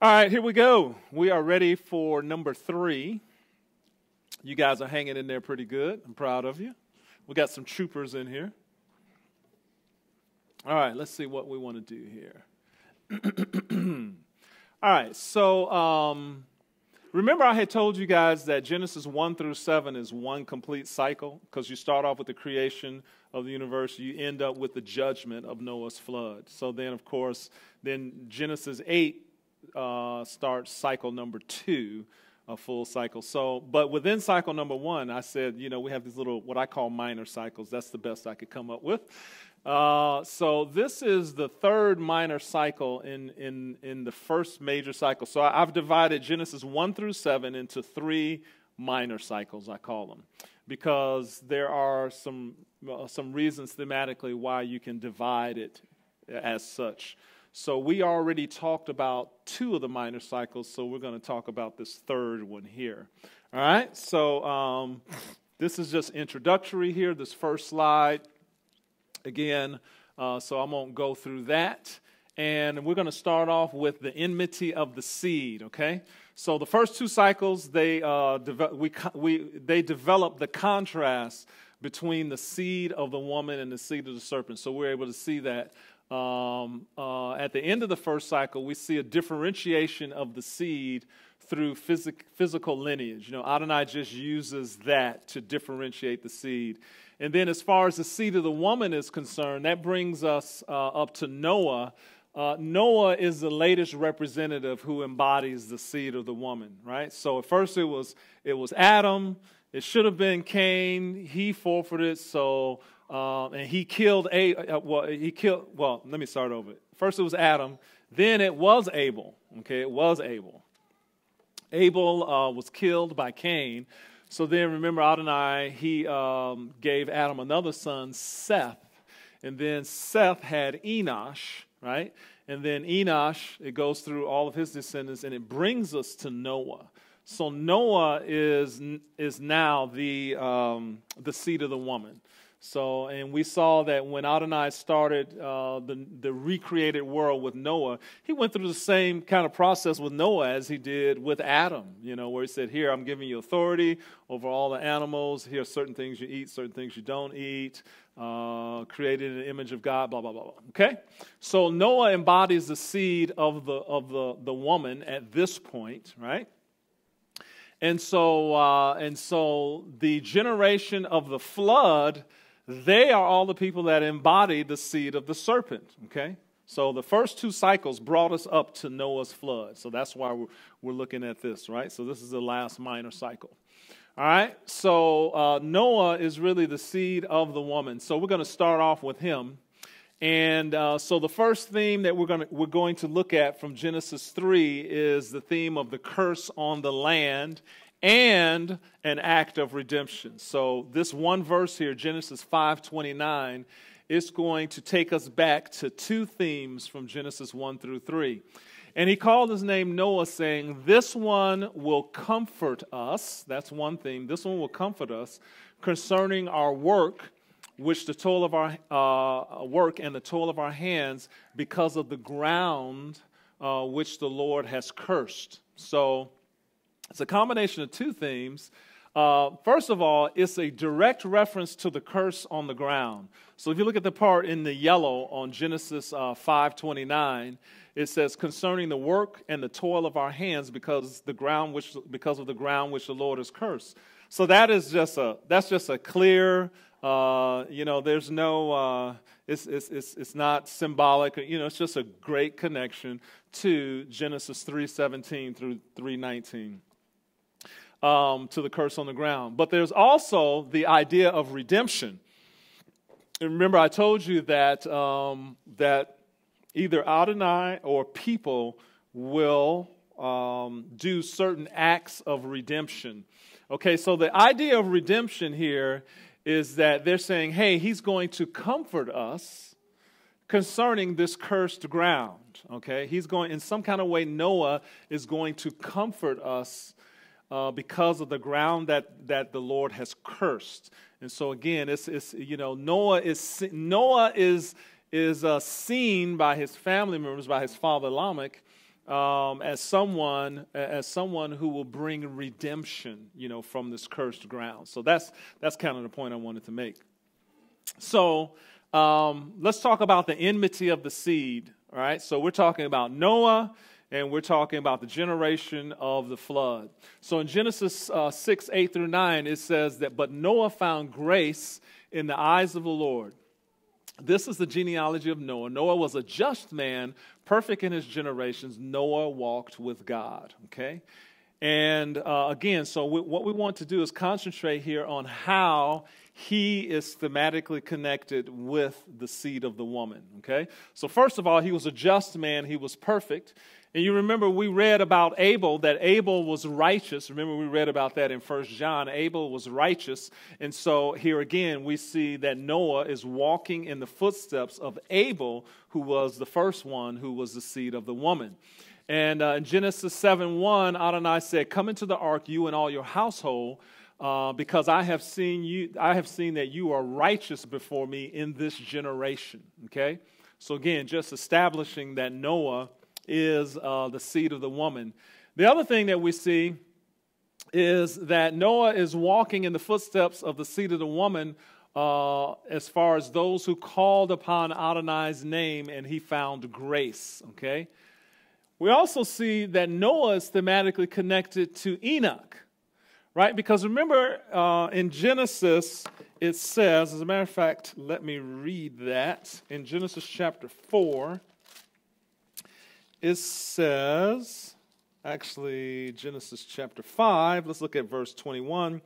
All right, here we go. We are ready for number 3. You guys are hanging in there pretty good. I'm proud of you. We got some troopers in here. All right, let's see what we want to do here. All right, so remember I had told you guys that Genesis 1 through 7 is one complete cycle because you start off with the creation of the universe, you end up with the judgment of Noah's flood. So then, of course, then Genesis 8 starts cycle number 2, a full cycle. So, but within cycle number 1, I said, we have these little, what I call minor cycles. That's the best I could come up with. So this is the third minor cycle in the first major cycle. So I've divided Genesis 1 through 7 into 3 minor cycles, I call them, because there are some reasons thematically why you can divide it as such. So we already talked about 2 of the minor cycles, so we're going to talk about this third one here. All right, so this is just introductory here, this first slide. Again, so I won't go through that. And we're going to start off with the enmity of the seed, okay? So the first 2 cycles, they develop the contrast between the seed of the woman and the seed of the serpent. So we're able to see that. At the end of the first cycle, we see a differentiation of the seed through physical lineage. Adonai just uses that to differentiate the seed. And then as far as the seed of the woman is concerned, that brings us up to Noah. Noah is the latest representative who embodies the seed of the woman, right? So at first it was Adam. It should have been Cain. He forfeited, so and he killed well, let me start over. First it was Adam, then it was Abel. Okay, it was Abel. Abel was killed by Cain. So then remember Adonai, he gave Adam another son, Seth. And then Seth had Enosh, right? And then Enosh, it goes through all of his descendants, and it brings us to Noah. So Noah is now the seed of the woman. So, and we saw that when Adonai started the recreated world with Noah, he went through the same kind of process with Noah as he did with Adam, where he said, here, I'm giving you authority over all the animals. Here are certain things you eat, certain things you don't eat, created in the image of God, blah, blah, blah, blah. Okay? So Noah embodies the seed of the woman at this point, right? And so the generation of the flood, they are all the people that embody the seed of the serpent, okay? So the first 2 cycles brought us up to Noah's flood. So that's why we're looking at this, right? So this is the last minor cycle. All right? So Noah is really the seed of the woman. So we're going to start off with him. And so the first theme that we're going to look at from Genesis 3 is the theme of the curse on the land and an act of redemption. So this one verse here, Genesis 5:29, is going to take us back to 2 themes from Genesis 1 through 3. And he called his name Noah, saying, this one will comfort us. That's one theme. This one will comfort us concerning our work, which the toil of our work and the toil of our hands, because of the ground which the Lord has cursed. So it's a combination of 2 themes. First of all, it's a direct reference to the curse on the ground. So if you look at the part in the yellow on Genesis 5:29, it says, concerning the work and the toil of our hands, because of the ground which the Lord has cursed. So that's just a clear. There's no. It's not symbolic. It's just a great connection to Genesis 3:17 through 3:19. To the curse on the ground. But there's also the idea of redemption. And remember, I told you that that either Adonai or people will do certain acts of redemption. Okay, so the idea of redemption here is that they're saying, hey, he's going to comfort us concerning this cursed ground. Okay, he's going, in some kind of way, Noah is going to comfort us because of the ground that the Lord has cursed. And so again, Noah is seen by his family members, by his father Lamech, as someone who will bring redemption, from this cursed ground. So that's kind of the point I wanted to make. So let's talk about the enmity of the seed. All right. So we're talking about Noah, and we're talking about the generation of the flood. So in Genesis 6:8-9, it says that, but Noah found grace in the eyes of the Lord. This is the genealogy of Noah. Noah was a just man, perfect in his generations. Noah walked with God, okay? And again, so what we want to do is concentrate here on how he is thematically connected with the seed of the woman, okay? So first of all, he was a just man. He was perfect. And you remember we read about Abel, that Abel was righteous. Remember we read about that in 1 John. Abel was righteous. And so here again we see that Noah is walking in the footsteps of Abel, who was the first one, who was the seed of the woman. And in Genesis 7:1, Adonai said, come into the ark, you and all your household, because I have seen that you are righteous before me in this generation. Okay? So again, just establishing that Noah is the seed of the woman. The other thing that we see is that Noah is walking in the footsteps of the seed of the woman as far as those who called upon Adonai's name and he found grace, okay? We also see that Noah is thematically connected to Enoch, right? Because remember in Genesis it says, as a matter of fact, let me read that. In Genesis chapter 4, it says, actually Genesis chapter 5, let's look at verse 21.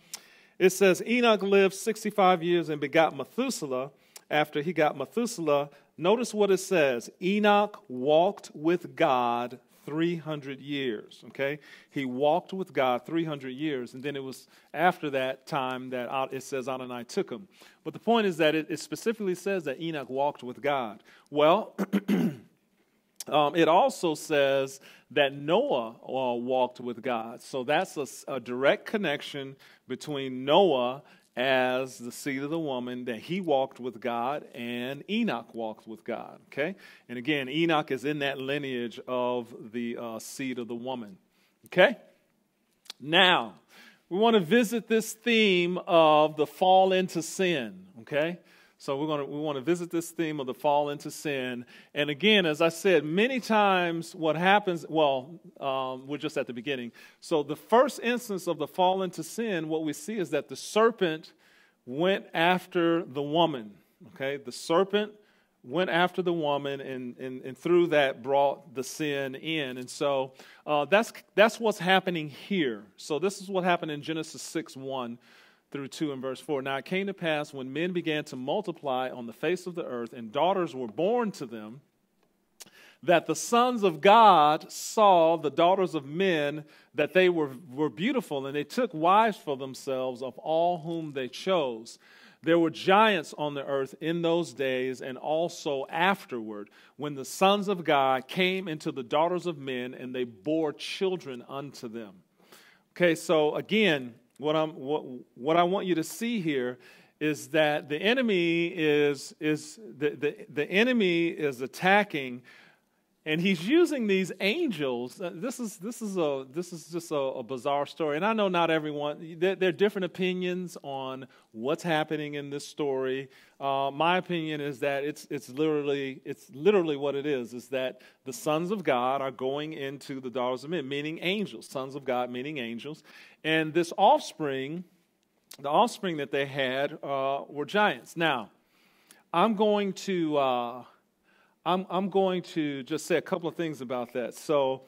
It says, Enoch lived 65 years and begot Methuselah. After he got Methuselah, notice what it says. Enoch walked with God 300 years, okay? He walked with God 300 years, and then it was after that time that it says Adonai took him. But the point is that it specifically says that Enoch walked with God. Well, it also says that Noah walked with God. So that's a direct connection between Noah as the seed of the woman, that he walked with God, and Enoch walked with God. Okay? And again, Enoch is in that lineage of the seed of the woman. Okay? Now, we want to visit this theme of the fall into sin. Okay? So we want to visit this theme of the fall into sin. And again, as I said, many times what happens, we're just at the beginning. So the first instance of the fall into sin, what we see is that the serpent went after the woman. Okay, the serpent went after the woman, and through that brought the sin in. And so that's what's happening here. So this is what happened in Genesis 6:1. through 2 and verse 4. Now it came to pass when men began to multiply on the face of the earth and daughters were born to them, that the sons of God saw the daughters of men, that they were beautiful, and they took wives for themselves of all whom they chose. There were giants on the earth in those days and also afterward, when the sons of God came into the daughters of men, and they bore children unto them. Okay, so again, what I want you to see here is that the enemy is the enemy is attacking, and he's using these angels. This is just a bizarre story, and I know not everyone. There are different opinions on what's happening in this story. My opinion is that it's literally what it is that the sons of God are going into the daughters of men, meaning angels. Sons of God, meaning angels, and this offspring, the offspring that they had were giants. Now, I'm going to just say a couple of things about that. So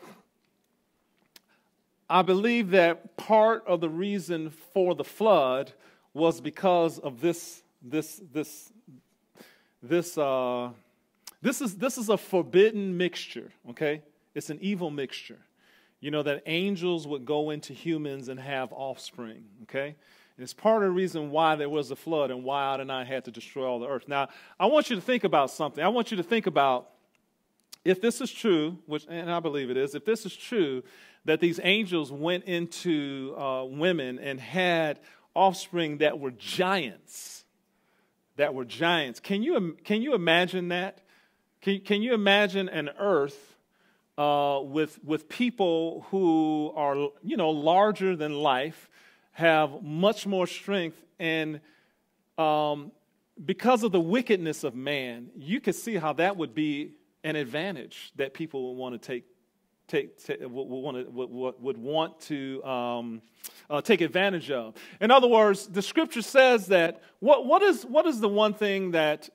I believe that part of the reason for the flood was because of this is a forbidden mixture, okay? It's an evil mixture. You know, that angels would go into humans and have offspring, okay? And it's part of the reason why there was a flood and why Adonai had to destroy all the earth. Now, I want you to think about something. I want you to think about, if this is true, and I believe it is, if this is true, that these angels went into women and had offspring that were giants. Can you imagine that? Can you imagine an earth with people who are, larger than life, have much more strength, and because of the wickedness of man, you could see how that would be an advantage that people would want to would want to take advantage of. In other words, the scripture says that what is the one thing that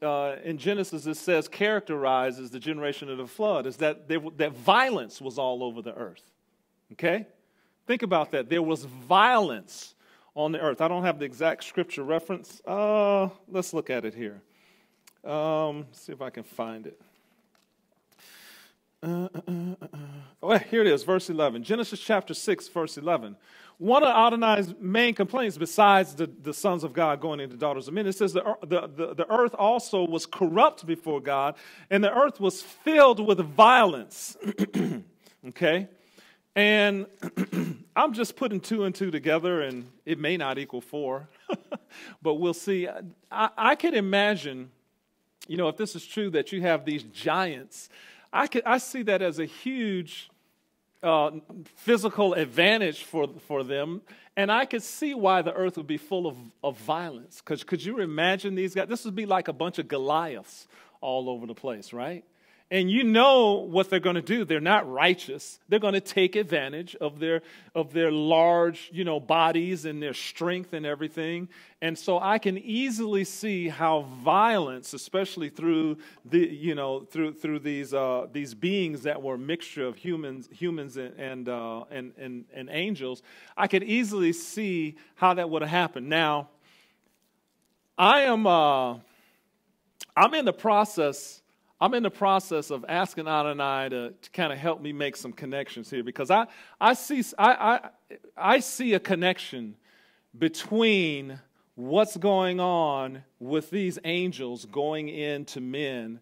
in Genesis it says characterizes the generation of the flood is that that violence was all over the earth. Okay, think about that. There was violence on the earth. I don't have the exact scripture reference. Let's look at it here. See if I can find it. Here it is, verse 11. Genesis chapter 6, verse 11. One of Adonai's main complaints, besides the sons of God going into daughters of men, it says the earth also was corrupt before God, and the earth was filled with violence. Okay? And I'm just putting two and two together, and it may not equal four, but we'll see. I can imagine, if this is true, that you have these giants. I see that as a huge physical advantage for them, and I could see why the earth would be full of violence. Because could you imagine these guys? This would be like a bunch of Goliaths all over the place, right? And you know what they're going to do. They're not righteous. They're going to take advantage of their large, bodies and their strength and everything. And so I can easily see how violence, especially through through these beings that were a mixture of humans and angels, I could easily see how that would have happened. Now, I'm in the process of asking Adonai to kind of help me make some connections here, because I see a connection between what's going on with these angels going into men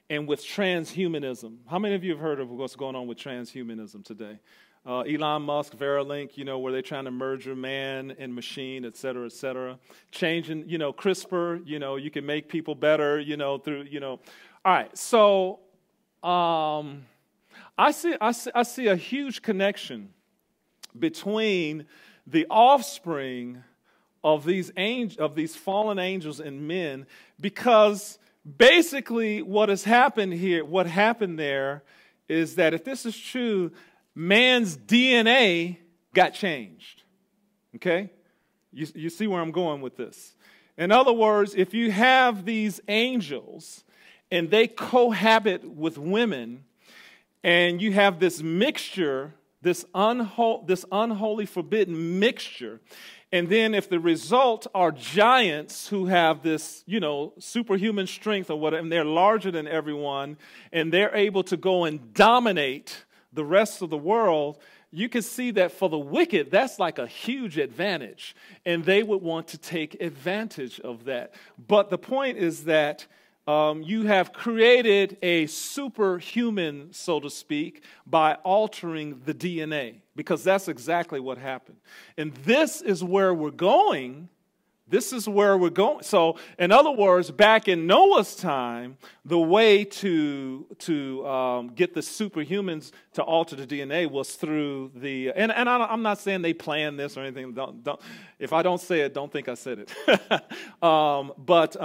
and with transhumanism. How many of you have heard of what's going on with transhumanism today? Elon Musk, Veralink, where they're trying to merge man and machine, et cetera, et cetera. Changing, CRISPR, you can make people better, through, All right, so I see a huge connection between the offspring of these fallen angels and men, because basically what happened there is that if this is true, man's DNA got changed. Okay? You see where I'm going with this. In other words, if you have these angels and they cohabit with women, and you have this mixture, this unholy, forbidden mixture, and then if the result are giants who have this, superhuman strength or whatever, and they're larger than everyone, and they're able to go and dominate the rest of the world, you can see that for the wicked, that's like a huge advantage, and they would want to take advantage of that. But the point is that you have created a superhuman, so to speak, by altering the DNA, because that's exactly what happened. And this is where we're going. So, in other words, back in Noah's time, the way to get the superhumans to alter the DNA was through the. And I'm not saying they planned this or anything. Don't. If I don't say it, don't think I said it. But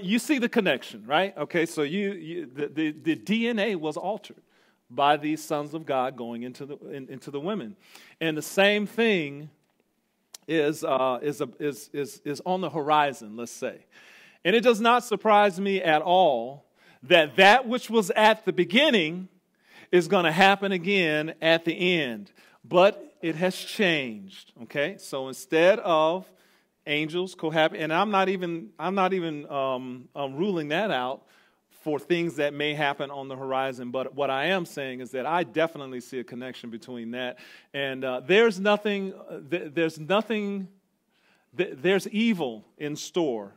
you see the connection, right? Okay, so the DNA was altered by these sons of God going into the women, and the same thing is on the horizon, let's say. And it does not surprise me at all that which was at the beginning is going to happen again at the end. But it has changed, okay? So instead of angels cohabit, and I'm not even ruling that out for things that may happen on the horizon, but what I am saying is that I definitely see a connection between that, and there's evil in store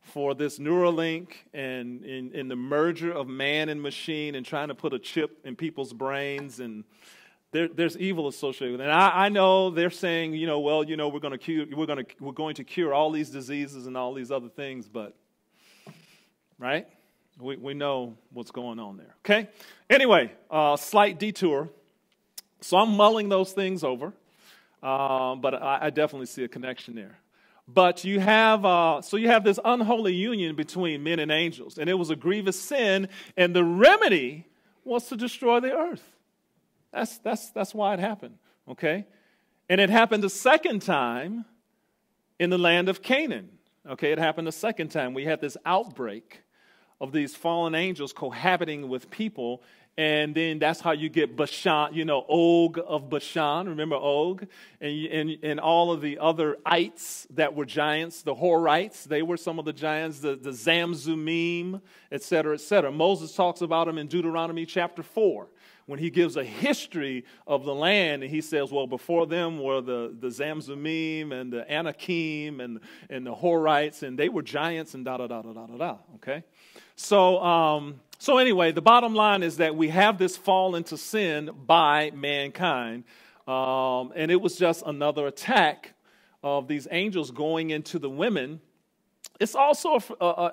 for this Neuralink and in the merger of man and machine and trying to put a chip in people's brains, and there's evil associated with it. And I know they're saying, we're going to cure all these diseases and all these other things, but right? We know what's going on there, okay? Anyway, slight detour. So I'm mulling those things over, but I definitely see a connection there. But you have this unholy union between men and angels, and it was a grievous sin, and the remedy was to destroy the earth. That's why it happened, okay? And it happened a second time in the land of Canaan. Okay, it happened a second time. We had this outbreak of these fallen angels cohabiting with people, and then that's how you get Bashan, Og of Bashan. Remember Og? And all of the other ites that were giants, the Horites, they were some of the giants, the Zamzummim, et cetera, et cetera. Moses talks about them in Deuteronomy chapter 4. When he gives a history of the land, and he says, well, before them were the Zamzummim and the Anakim and the Horites, and they were giants and da-da-da-da-da-da-da, okay? So anyway, the bottom line is that we have this fall into sin by mankind, and it was just another attack of these angels going into the women. It's also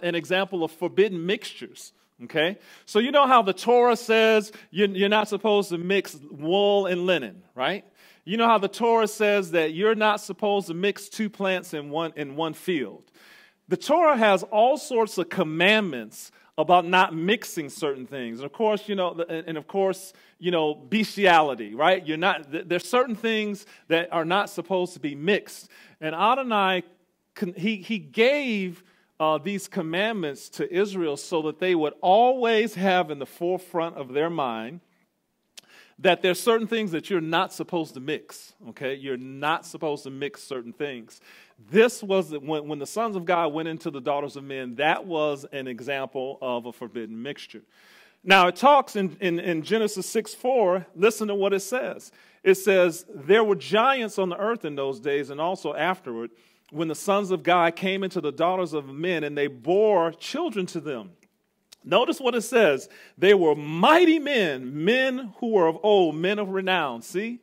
an example of forbidden mixtures. Okay, so you know how the Torah says you're not supposed to mix wool and linen, right? You know how the Torah says that you're not supposed to mix two plants in one field. The Torah has all sorts of commandments about not mixing certain things, and of course, bestiality, right? There's certain things that are not supposed to be mixed, and Adonai he gave these commandments to Israel so that they would always have in the forefront of their mind that there's certain things that you're not supposed to mix, okay? You're not supposed to mix certain things. This was, when the sons of God went into the daughters of men, that was an example of a forbidden mixture. Now, it talks in Genesis 6:4, listen to what it says. It says, there were giants on the earth in those days and also afterward, when the sons of God came into the daughters of men, and they bore children to them. Notice what it says. They were mighty men who were of old, men of renown. See?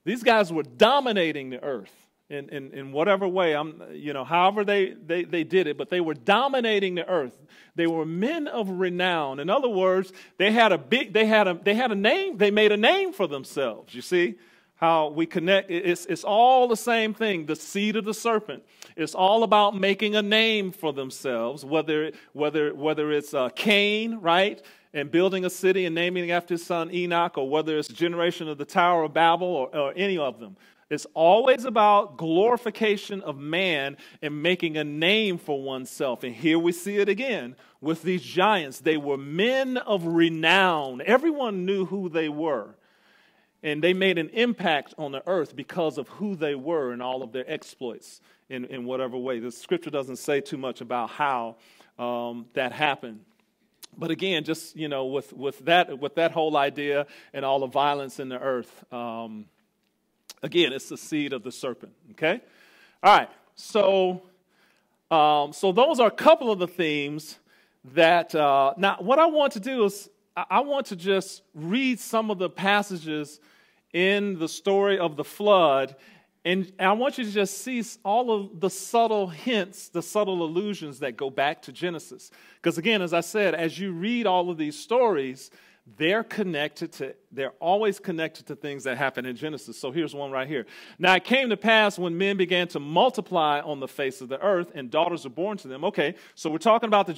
These guys were dominating the earth in whatever way, however they did it, but they were dominating the earth. They were men of renown. In other words, they had a name, they made a name for themselves, you see? How we connect, it's all the same thing, the seed of the serpent. It's all about making a name for themselves, whether it's Cain, right, and building a city and naming it after his son Enoch, or whether it's the generation of the Tower of Babel or any of them. It's always about glorification of man and making a name for oneself. And here we see it again with these giants. They were men of renown. Everyone knew who they were. And they made an impact on the earth because of who they were and all of their exploits in whatever way. The scripture doesn't say too much about how that happened. But again, just, with that whole idea and all the violence in the earth, again, it's the seed of the serpent, okay? All right, so those are a couple of the themes that, now what I want to do is I want to just read some of the passages in the story of the flood, and I want you to just see all of the subtle hints, the subtle allusions that go back to Genesis. Because again, as I said, as you read all of these stories, they're always connected to things that happen in Genesis. So here's one right here. Now it came to pass when men began to multiply on the face of the earth, and daughters were born to them. Okay, so we're talking about the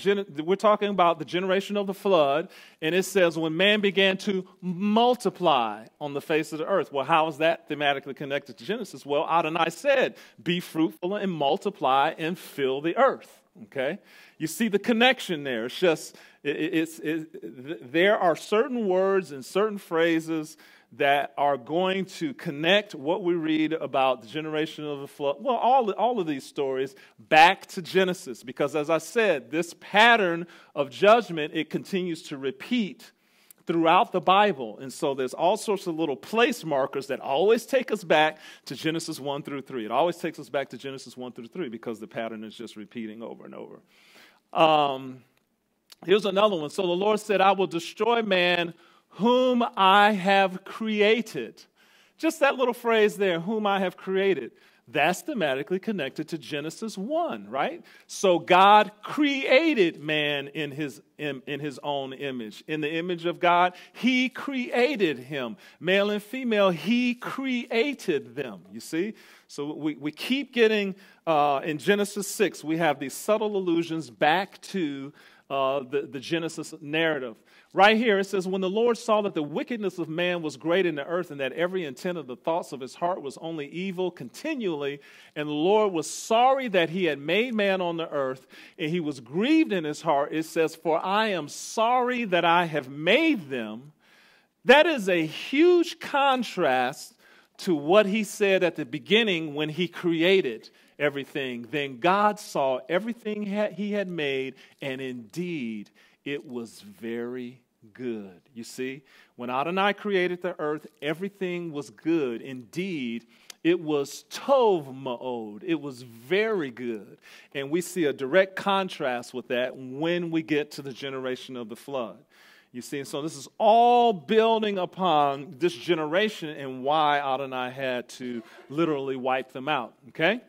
generation of the flood, and it says when man began to multiply on the face of the earth. Well, how is that thematically connected to Genesis? Well, Adonai said, "Be fruitful and multiply and fill the earth." Okay, you see the connection there. It's just there are certain words and certain phrases that are going to connect what we read about the generation of the flood, well, all of these stories, back to Genesis. Because as I said, this pattern of judgment, it continues to repeat throughout the Bible. And so there's all sorts of little place markers that always take us back to Genesis 1 through 3. It always takes us back to Genesis 1 through 3 because the pattern is just repeating over and over. Here's another one. So the Lord said, I will destroy man whom I have created. Just that little phrase there, whom I have created. That's thematically connected to Genesis 1, right? So God created man in his own image. In the image of God, he created him. Male and female, he created them, you see? So we keep getting, in Genesis 6, we have these subtle allusions back to the Genesis narrative. Right here it says, when the Lord saw that the wickedness of man was great in the earth, and that every intent of the thoughts of his heart was only evil continually, and the Lord was sorry that he had made man on the earth, and he was grieved in his heart. It says, for I am sorry that I have made them. That is a huge contrast to what he said at the beginning when he created everything. Then God saw everything he had made, and indeed it was very good. You see, when Adonai created the earth, everything was good. Indeed, it was tov ma'od. It was very good. And we see a direct contrast with that when we get to the generation of the flood. You see, so this is all building upon this generation and why Adonai had to literally wipe them out, okay?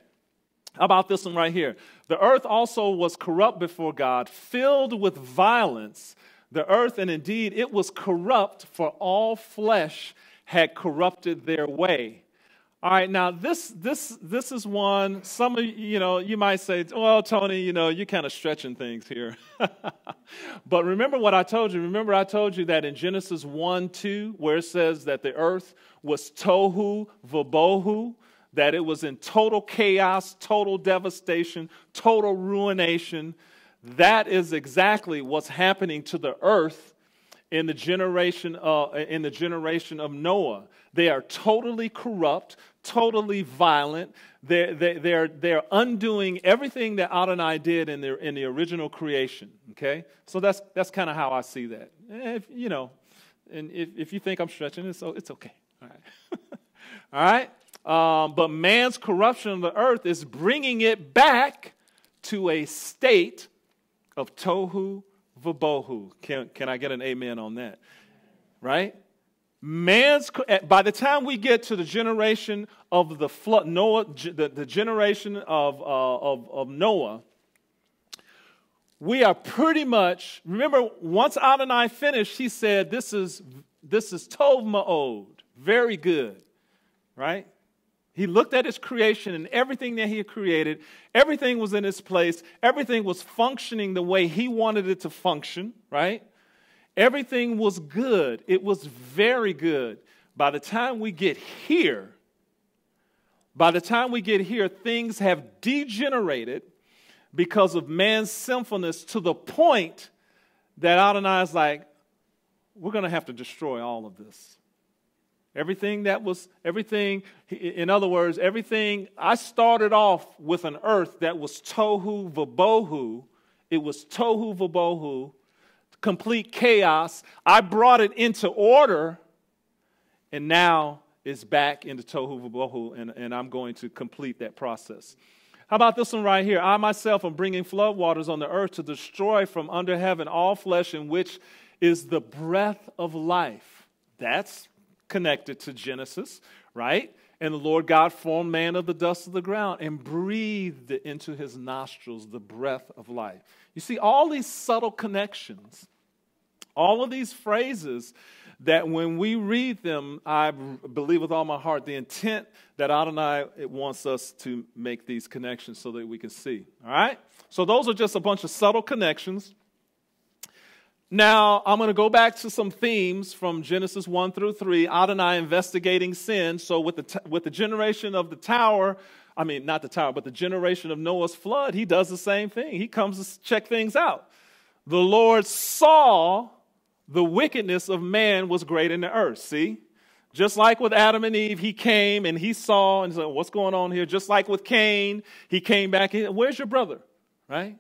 How about this one right here? The earth also was corrupt before God, filled with violence. The earth, and indeed it was corrupt, for all flesh had corrupted their way. All right, now this is one, some of you might say, well, Tony, you're kind of stretching things here. But remember what I told you. Remember I told you that in Genesis 1:2, where it says that the earth was tohu vabohu, that it was in total chaos, total devastation, total ruination. That is exactly what's happening to the earth in the generation of Noah. They are totally corrupt, totally violent. They're undoing everything that Adonai did in the original creation. Okay, so that's kind of how I see that. If you think I'm stretching it, so it's okay. All right, all right. But man's corruption of the earth is bringing it back to a state of tohu vabohu. Can I get an amen on that? Right? By the time we get to the generation of the flood, Noah, the generation of Noah, we are pretty much, remember, once Adonai finished, he said, this is tov ma'od, very good, right? He looked at his creation and everything that he had created. Everything was in its place. Everything was functioning the way he wanted it to function, right? Everything was good. It was very good. By the time we get here, things have degenerated because of man's sinfulness to the point that Adonai is like, we're going to have to destroy all of this. Everything, in other words, everything, I started off with an earth that was tohu vabohu. It was tohu vabohu, complete chaos. I brought it into order, and now it's back into tohu vabohu, and I'm going to complete that process. How about this one right here? I myself am bringing flood waters on the earth to destroy from under heaven all flesh, in which is the breath of life. That's connected to Genesis, right? And the Lord God formed man of the dust of the ground and breathed into his nostrils the breath of life. You see, all these subtle connections, all of these phrases that when we read them, I believe with all my heart, the intent that Adonai wants us to make these connections so that we can see. All right? So those are just a bunch of subtle connections. Now, I'm going to go back to some themes from Genesis 1 through 3, Adonai investigating sin. So with the generation of the tower, not the tower, but the generation of Noah's flood, he does the same thing. He comes to check things out. The Lord saw the wickedness of man was great in the earth. See? Just like with Adam and Eve, he came and he saw and said, what's going on here? Just like with Cain, he came back. Where's your brother? Right?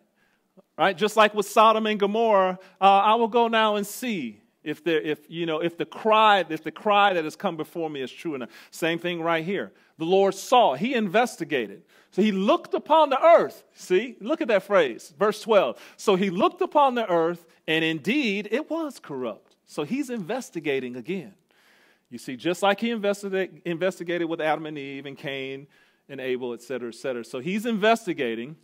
Right, just like with Sodom and Gomorrah, I will go now and see if the cry that has come before me is true enough. Same thing right here. The Lord saw, he investigated. So he looked upon the earth. See, look at that phrase, verse 12. So he looked upon the earth, and indeed it was corrupt. So he's investigating again. You see, just like he investigated with Adam and Eve and Cain, and Abel, et cetera, et cetera. So he's investigating,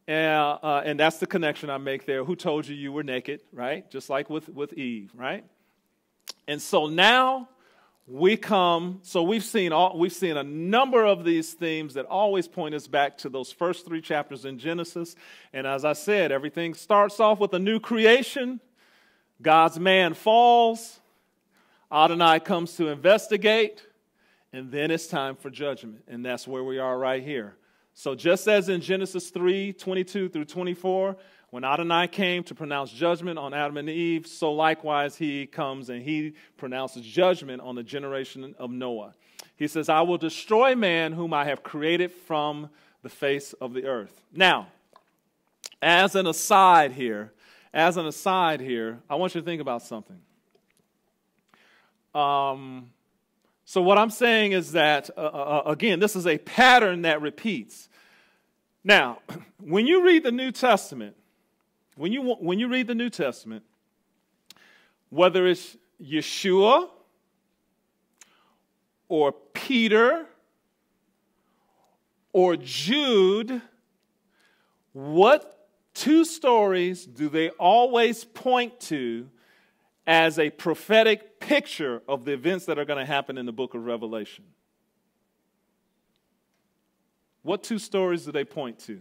and that's the connection I make there. Who told you you were naked, right? Just like with Eve, right? And so now we come, so we've seen a number of these themes that always point us back to those first 3 chapters in Genesis. And as I said, everything starts off with a new creation. God's man falls. Adonai comes to investigate. And then it's time for judgment. And that's where we are right here. So just as in Genesis 3:22 through 24, when Adonai came to pronounce judgment on Adam and Eve, so likewise he comes and he pronounces judgment on the generation of Noah. He says, I will destroy man whom I have created from the face of the earth. Now, as an aside here, I want you to think about something. So what I'm saying is that, again, this is a pattern that repeats. Now, when you read the New Testament, when you read the New Testament, whether it's Yeshua or Peter or Jude, what 2 stories do they always point to as a prophetic picture of the events that are going to happen in the book of Revelation? What 2 stories do they point to?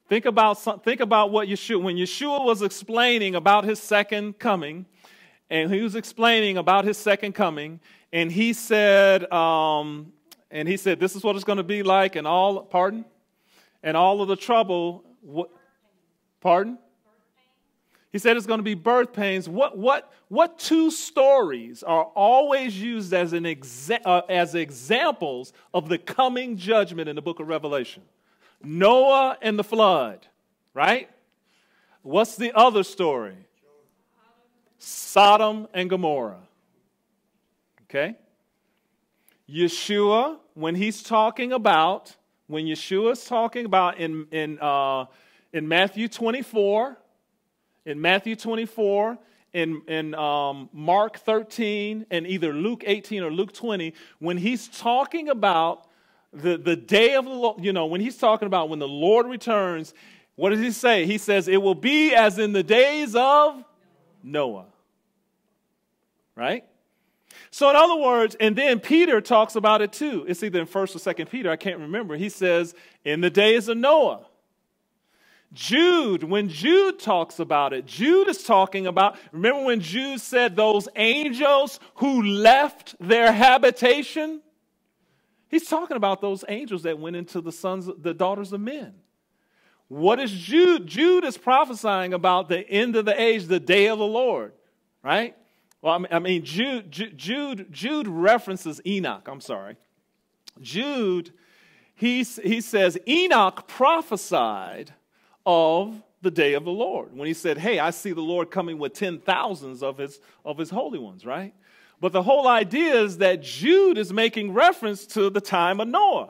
Think about what Yeshua, when Yeshua was explaining about his second coming, and he was explaining about his second coming, and he said, this is what it's going to be like, and all of the trouble. Pardon? He said it's going to be birth pains. What 2 stories are always used as examples of the coming judgment in the book of Revelation? Noah and the flood, right? What's the other story? Sodom and Gomorrah. Okay? Yeshua, when Yeshua's talking about in Matthew 24. In Matthew 24, in Mark 13, and either Luke 18 or Luke 20, when he's talking about the day of the Lord, when he's talking about when the Lord returns, what does he say? He says, it will be as in the days of Noah. Right? So in other words, and then Peter talks about it too. It's either in 1st or 2nd Peter, I can't remember. He says, in the days of Noah. Jude, when Jude talks about it, Jude is talking about, remember when Jude said those angels who left their habitation? He's talking about those angels that went into the daughters of men. What is Jude? Jude is prophesying about the end of the age, the day of the Lord, right? Well, I mean, Jude references Enoch. I'm sorry. Jude, he says Enoch prophesied of the day of the Lord, when he said, hey, I see the Lord coming with 10,000s of his holy ones, right? But the whole idea is that Jude is making reference to the time of Noah,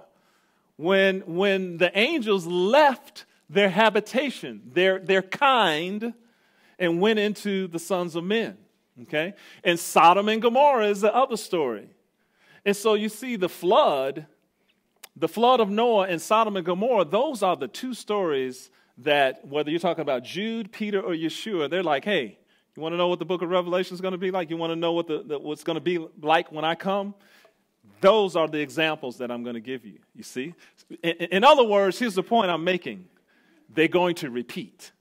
when the angels left their habitation, their kind, and went into the sons of men, okay? And Sodom and Gomorrah is the other story. And so you see the flood of Noah and Sodom and Gomorrah, those are the 2 stories that, whether you're talking about Jude, Peter, or Yeshua, they're like, hey, you want to know what the book of Revelation is going to be like? You want to know what's going to be like when I come? Those are the examples that I'm going to give you, you see? In other words, here's the point I'm making. They're going to repeat,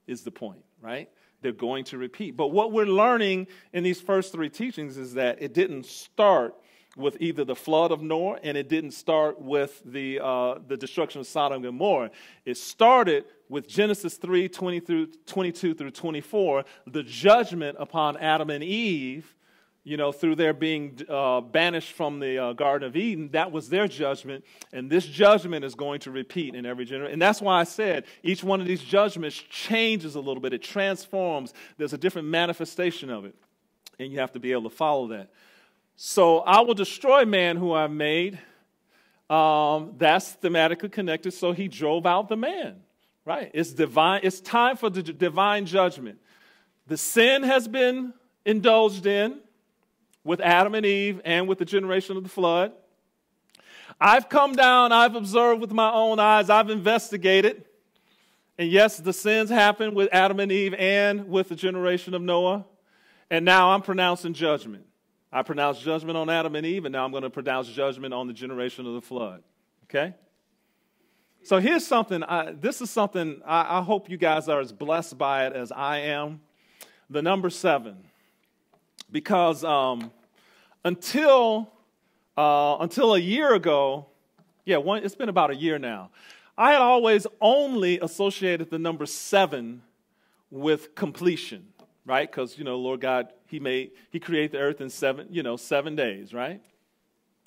is the point, right? They're going to repeat. But what we're learning in these first 3 teachings is that it didn't start with either the flood of Noah, and it didn't start with the destruction of Sodom and Gomorrah. It started with Genesis 3:22 through 24, the judgment upon Adam and Eve, through their being banished from the Garden of Eden. That was their judgment, and this judgment is going to repeat in every generation. And that's why I said each one of these judgments changes a little bit. It transforms. There's a different manifestation of it, and you have to be able to follow that. So I will destroy man who I made. That's thematically connected. So he drove out the man, right? It's divine. It's time for the divine judgment. The sin has been indulged in with Adam and Eve and with the generation of the flood, I've come down, I've observed with my own eyes, I've investigated. And yes, the sins happened with Adam and Eve and with the generation of Noah. And now I'm pronouncing judgment. I pronounced judgment on Adam and Eve, and now I'm going to pronounce judgment on the generation of the flood. Okay? So here's something. This is something I hope you guys are as blessed by it as I am. The number 7. Because until a year ago, it's been about a year now, I had always only associated the number 7 with completion, right? Because, Lord God, He created the earth in 7 days, right?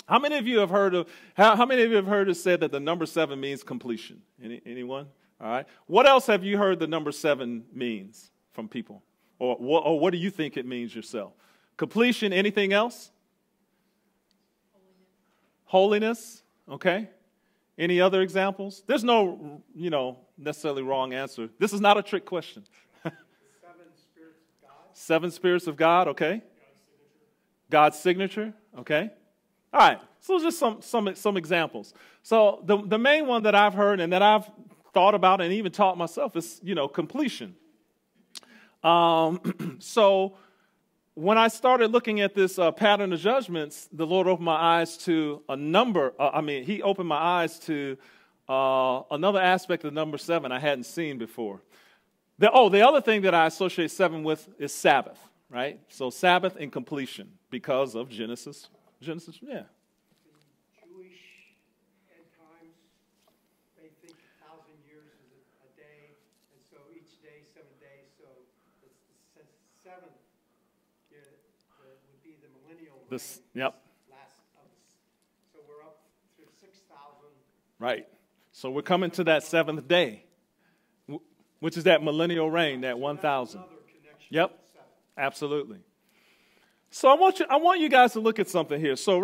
How many of you have heard it said that the number 7 means completion? Anyone? All right. What else have you heard the number 7 means from people? Or what do you think it means yourself? Completion, anything else? Holiness, okay. Any other examples? There's no, necessarily wrong answer. This is not a trick question. 7 spirits of God. 7 spirits of God, okay. God's signature, okay. All right, so just some examples. So the main one that I've heard and that I've thought about and even taught myself is, completion. So when I started looking at this pattern of judgments, the Lord opened my eyes to a number. He opened my eyes to another aspect of number 7 I hadn't seen before. The other thing that I associate 7 with is Sabbath, right? So Sabbath and completion because of Genesis, yeah. In Jewish end times, they think 1,000 years is a day, and so each day, 7 days. So it's the 7th would be the millennial reign. Yep. So we're up to 6,000. Right. So we're coming to that 7th day, which is that millennial reign, that 1,000. Yep. Absolutely. So I want you guys to look at something here. So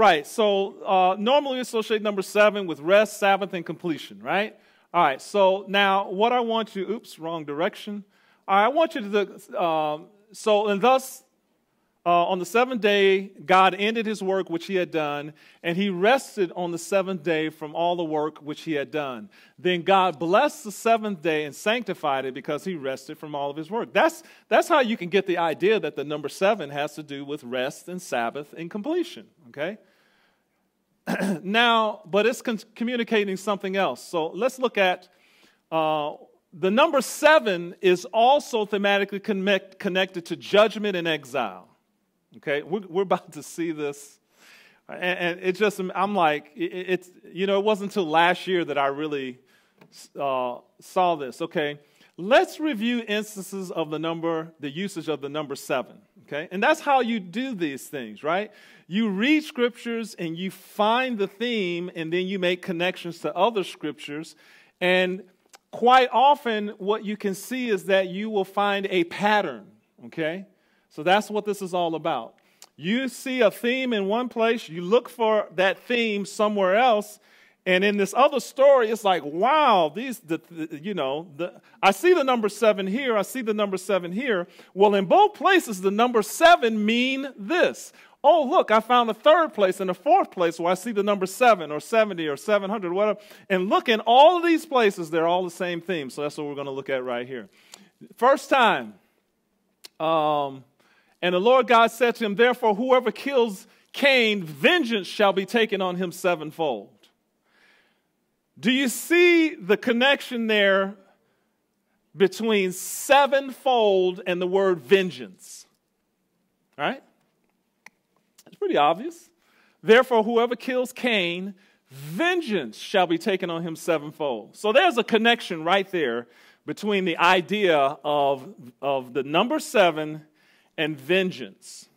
normally we associate number 7 with rest, Sabbath, and completion, right? All right. So now what I want you, wrong direction. All right, I want you to thus on the 7th day, God ended His work which He had done, and He rested on the 7th day from all the work which He had done. Then God blessed the 7th day and sanctified it because He rested from all of His work. That's how you can get the idea that the number 7 has to do with rest and Sabbath and completion, okay? Now, but it's communicating something else. So let's look at the number 7 is also thematically connected to judgment and exile. Okay, we're about to see this, and it just, I'm like, it wasn't until last year that I really saw this. Okay, let's review instances of the usage of the number 7. Okay, and that's how you do these things, right? You read scriptures and you find the theme, and then you make connections to other scriptures, and quite often what you can see is that you will find a pattern. Okay. So that's what this is all about. You see a theme in one place, you look for that theme somewhere else, and in this other story, it's like, wow, I see the number 7 here, I see the number 7 here. Well, in both places, the number 7 mean this. Oh, look, I found a 3rd place and a 4th place where I see the number 7 or 70 or 700, whatever. And look, in all of these places, they're all the same theme. So that's what we're going to look at right here. First time. And the Lord God said to him, therefore, whoever kills Cain, vengeance shall be taken on him 7-fold. Do you see the connection there between 7-fold and the word vengeance? All right? It's pretty obvious. Therefore, whoever kills Cain, vengeance shall be taken on him 7-fold. So there's a connection right there between the idea of the number 7 and vengeance.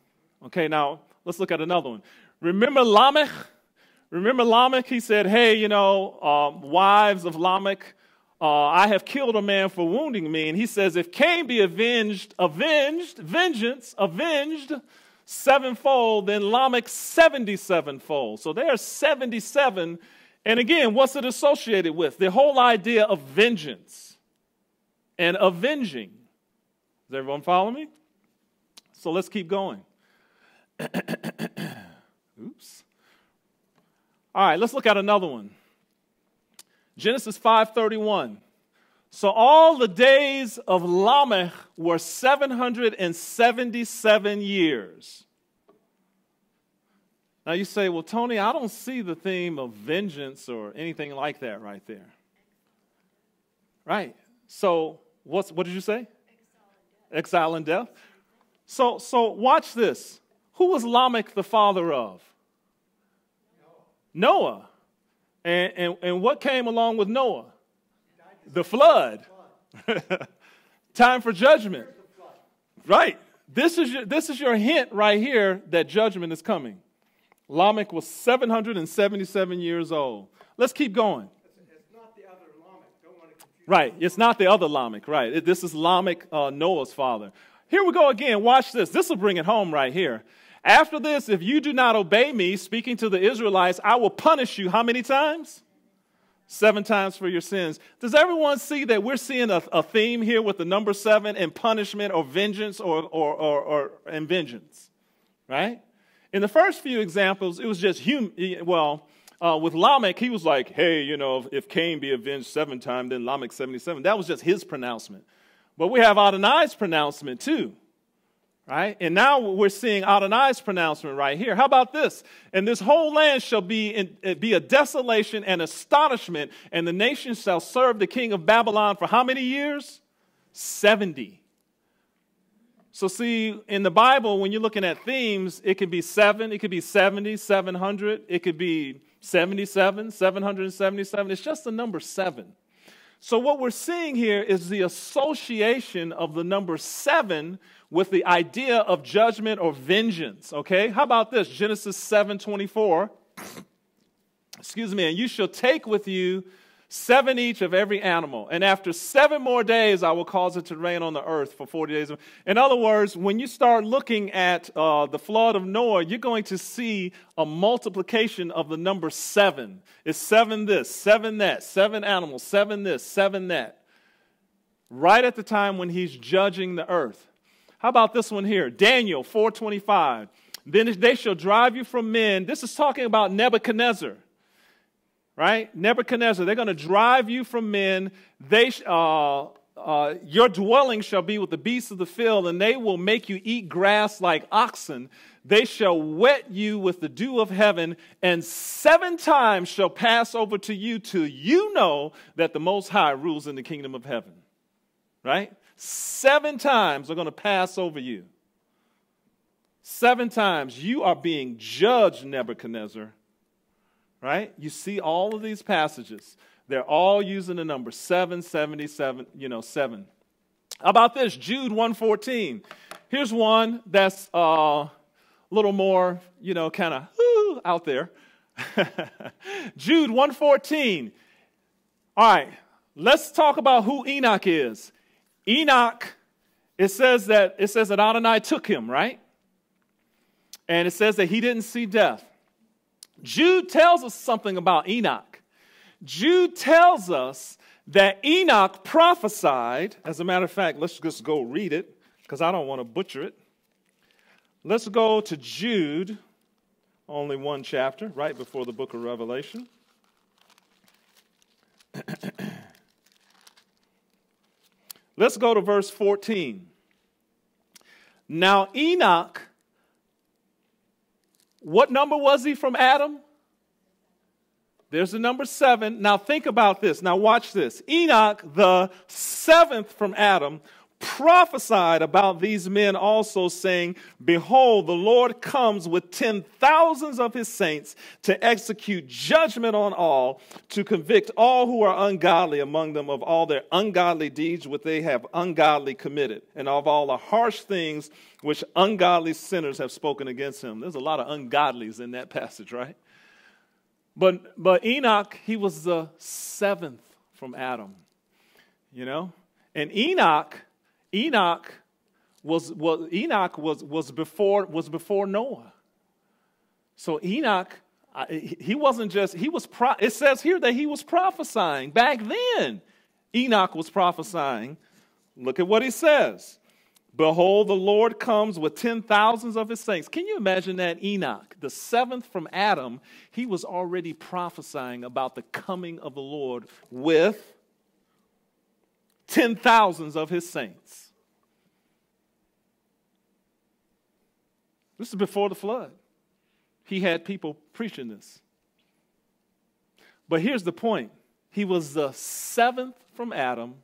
Okay, now let's look at another one. Remember Lamech? He said, hey, wives of Lamech, I have killed a man for wounding me. And he says, if Cain be avenged 7-fold, then Lamech 77-fold. So there's 77. And again, what's it associated with? The whole idea of vengeance and avenging. Does everyone follow me? So let's keep going. Oops. All right, let's look at another one. Genesis 5:31. So all the days of Lamech were 777 years. Now you say, well, Tony, I don't see the theme of vengeance or anything like that right there. Right. So what did you say? Exile and death. So watch this. Who was Lamech the father of? Noah. And what came along with Noah? The flood. Time for judgment. Right. This is your hint right here that judgment is coming. Lamech was 777 years old. Let's keep going. It's not the other Lamech. Don't want to confuse. Right. It's not the other Lamech. Right. This is Lamech, Noah's father. Here we go again. Watch this. This will bring it home right here. After this, if you do not obey me, speaking to the Israelites, I will punish you how many times? 7 times for your sins. Does everyone see that we're seeing a theme here with the number 7 and punishment or vengeance or vengeance? Right? In the first few examples, it was just with Lamech, he was like, hey, if Cain be avenged 7 times, then Lamech 77. That was just his pronouncement. But we have Adonai's pronouncement too. Right? And now we're seeing Adonai's pronouncement right here. How about this? And this whole land shall be a desolation and astonishment, and the nations shall serve the king of Babylon for how many years? 70. So see, in the Bible, when you're looking at themes, it could be 7, it could be 70, 700, it could be 77, 777. It's just the number 7. So what we're seeing here is the association of the number 7 with the idea of judgment or vengeance, okay? How about this? Genesis 7:24. Excuse me. And you shall take with you 7 each of every animal. And after 7 more days, I will cause it to rain on the earth for 40 days. In other words, when you start looking at the flood of Noah, you're going to see a multiplication of the number 7. It's 7 this, 7 that, 7 animals, 7 this, 7 that. Right at the time when he's judging the earth. How about this one here? Daniel 4:25. Then they shall drive you from men. This is talking about Nebuchadnezzar. Right? Nebuchadnezzar, they're going to drive you from men. Your dwelling shall be with the beasts of the field, and they will make you eat grass like oxen. They shall wet you with the dew of heaven, and 7 times shall pass over to you till you know that the Most High rules in the kingdom of heaven. Right? 7 times are going to pass over you. 7 times you are being judged, Nebuchadnezzar. Right? You see all of these passages. They're all using the number 777, 7. How about this? Jude 1:14. Here's one that's a little more, kind of out there. Jude 1:14. All right, let's talk about who Enoch is. Enoch, it says that Adonai took him, right? And it says that he didn't see death. Jude tells us something about Enoch. Jude tells us that Enoch prophesied. As a matter of fact, let's just go read it because I don't want to butcher it. Let's go to Jude, only one chapter, right before the book of Revelation. Let's go to verse 14. Now Enoch, what number was he from Adam? There's the number 7. Now think about this. Now watch this. Enoch, the 7th from Adam, prophesied about these men also, saying, behold, the Lord comes with 10,000s of his saints to execute judgment on all, to convict all who are ungodly among them of all their ungodly deeds which they have ungodly committed, and of all the harsh things which ungodly sinners have spoken against him. There's a lot of ungodlies in that passage, right? But Enoch, he was the 7th from Adam, and Enoch was before Noah. So Enoch, it says here that he was prophesying. Back then, Enoch was prophesying. Look at what he says. Behold, the Lord comes with 10,000s of his saints. Can you imagine that? Enoch, the seventh from Adam, he was already prophesying about the coming of the Lord with 10,000s of his saints. This is before the flood. He had people preaching this. But here's the point. He was the seventh from Adam.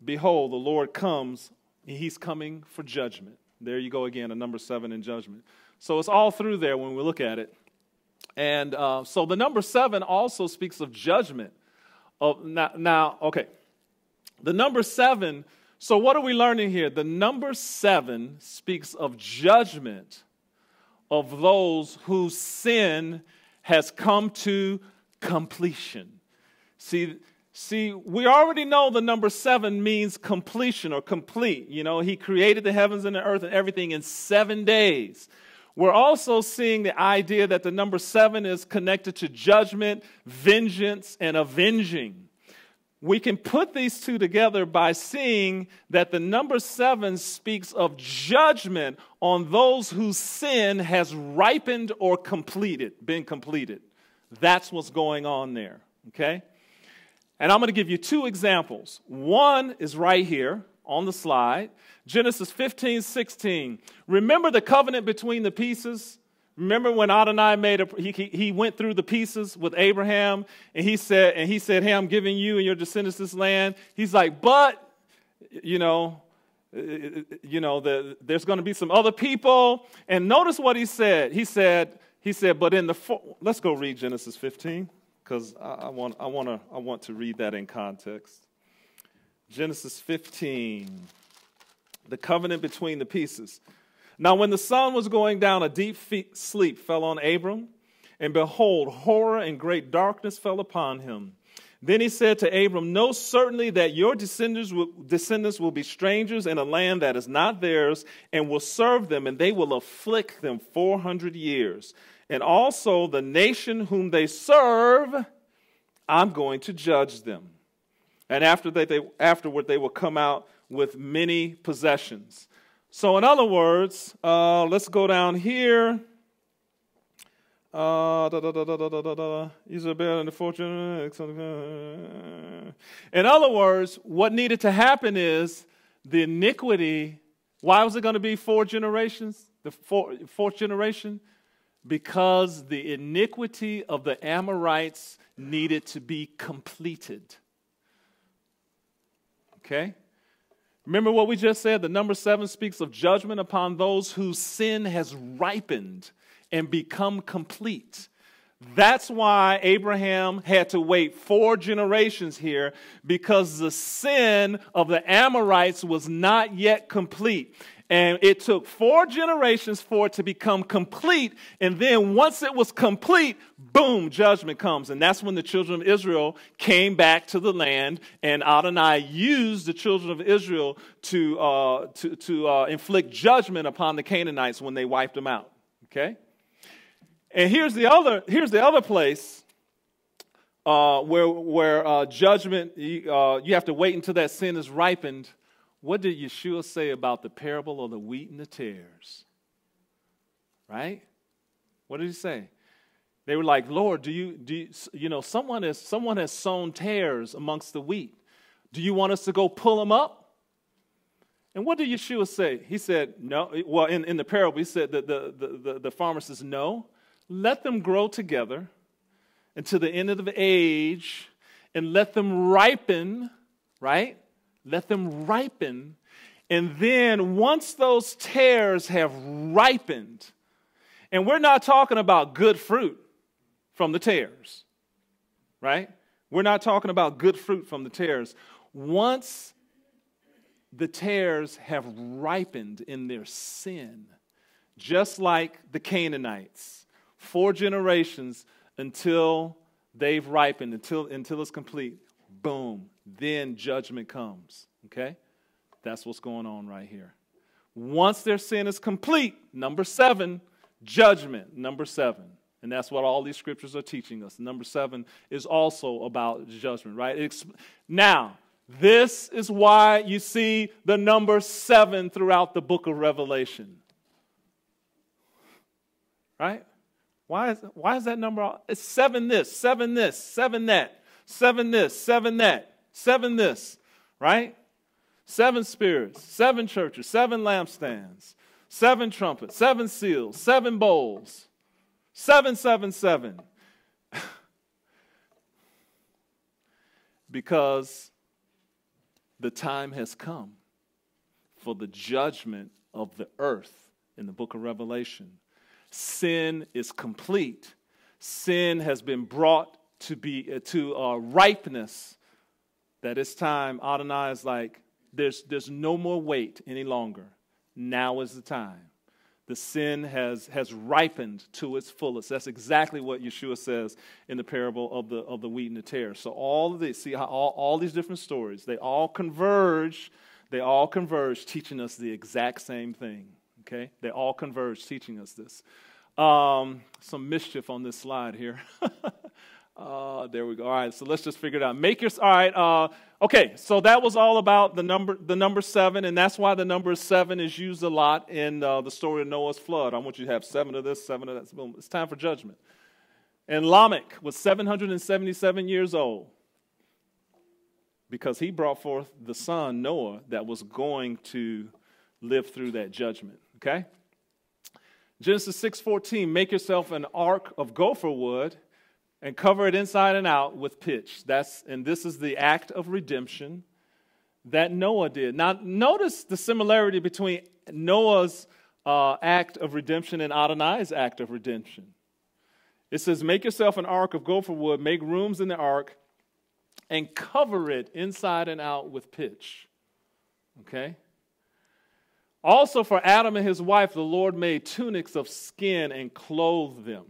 Behold, the Lord comes. He's coming for judgment. There you go again, a number 7 in judgment. So it's all through there when we look at it. And so the number 7 also speaks of judgment. Okay. The number 7, so what are we learning here? The number 7 speaks of judgment of those whose sin has come to completion. See, we already know the number 7 means completion or complete. You know, he created the heavens and the earth and everything in 7 days. We're also seeing the idea that the number 7 is connected to judgment, vengeance, and avenging. We can put these two together by seeing that the number 7 speaks of judgment on those whose sin has ripened or been completed. That's what's going on there, okay? And I'm going to give you 2 examples. One is right here on the slide. Genesis 15:16. Remember the covenant between the pieces? Remember when Adonai he went through the pieces with Abraham, and he said, hey, I'm giving you and your descendants this land. He's like, but, there's going to be some other people. And notice what he said. He said, but let's go read Genesis 15. Because I want to read that in context. Genesis 15, the covenant between the pieces. Now when the sun was going down, a deep sleep fell on Abram, and behold, horror and great darkness fell upon him. Then he said to Abram, know certainly that your descendants will be strangers in a land that is not theirs, and will serve them, and they will afflict them 400 years. And also the nation whom they serve, I'm going to judge them. And afterward they will come out with many possessions. So in other words, let's go down here. Isabel and the fortune. In other words, what needed to happen is the iniquity. Why was it going to be 4 generations? The fourth generation? Because the iniquity of the Amorites needed to be completed. Okay? Remember what we just said? The number 7 speaks of judgment upon those whose sin has ripened and become complete. That's why Abraham had to wait 4 generations here, because the sin of the Amorites was not yet complete. And it took 4 generations for it to become complete. And then once it was complete, boom, judgment comes. And that's when the children of Israel came back to the land. And Adonai used the children of Israel to inflict judgment upon the Canaanites when they wiped them out. Okay? And here's the other place where judgment, you have to wait until that sin is ripened. What did Yeshua say about the parable of the wheat and the tares? Right? What did he say? They were like, Lord, someone has sown tares amongst the wheat. Do you want us to go pull them up? And what did Yeshua say? He said, no. Well, in the parable, he said that the farmer says, no, let them grow together until the end of the age and let them ripen, right? Let them ripen, and then once those tares have ripened, and we're not talking about good fruit from the tares, right? We're not talking about good fruit from the tares. Once the tares have ripened in their sin, just like the Canaanites, 4 generations until they've ripened, until it's complete, boom. Then judgment comes, okay? That's what's going on right here. Once their sin is complete, number 7, judgment, number 7. And that's what all these scriptures are teaching us. Number 7 is also about judgment, right? Now, This is why you see the number 7 throughout the book of Revelation. Right? Why is that number? It's 7 this, 7 this, 7 that, 7 this, 7 that, 7 this, right? 7 spirits, 7 churches, 7 lampstands, 7 trumpets, 7 seals, 7 bowls, 777. Because the time has come for the judgment of the earth in the book of Revelation. Sin is complete. Sin has been brought to ripeness. That it's time. Adonai is like, there's no more wait any longer. Now is the time. The sin has ripened to its fullest. That's exactly what Yeshua says in the parable of the wheat and the tare. So all of these, see how all these different stories, they all converge, teaching us the exact same thing. Okay? They all converge, teaching us this. Some mischief on this slide here. There we go. All right, so let's just figure it out. Okay, so that was all about the number 7, and that's why the number 7 is used a lot in the story of Noah's flood. I want you to have 7 of this, 7 of that. Boom. It's time for judgment. And Lamech was 777 years old because he brought forth the son, Noah, that was going to live through that judgment. Okay? Genesis 6:14, make yourself an ark of gopher wood and cover it inside and out with pitch. And this is the act of redemption that Noah did. Now, notice the similarity between Noah's act of redemption and Adonai's act of redemption. It says, make yourself an ark of gopher wood, make rooms in the ark, and cover it inside and out with pitch. Okay? Also for Adam and his wife, the Lord made tunics of skin and clothed them.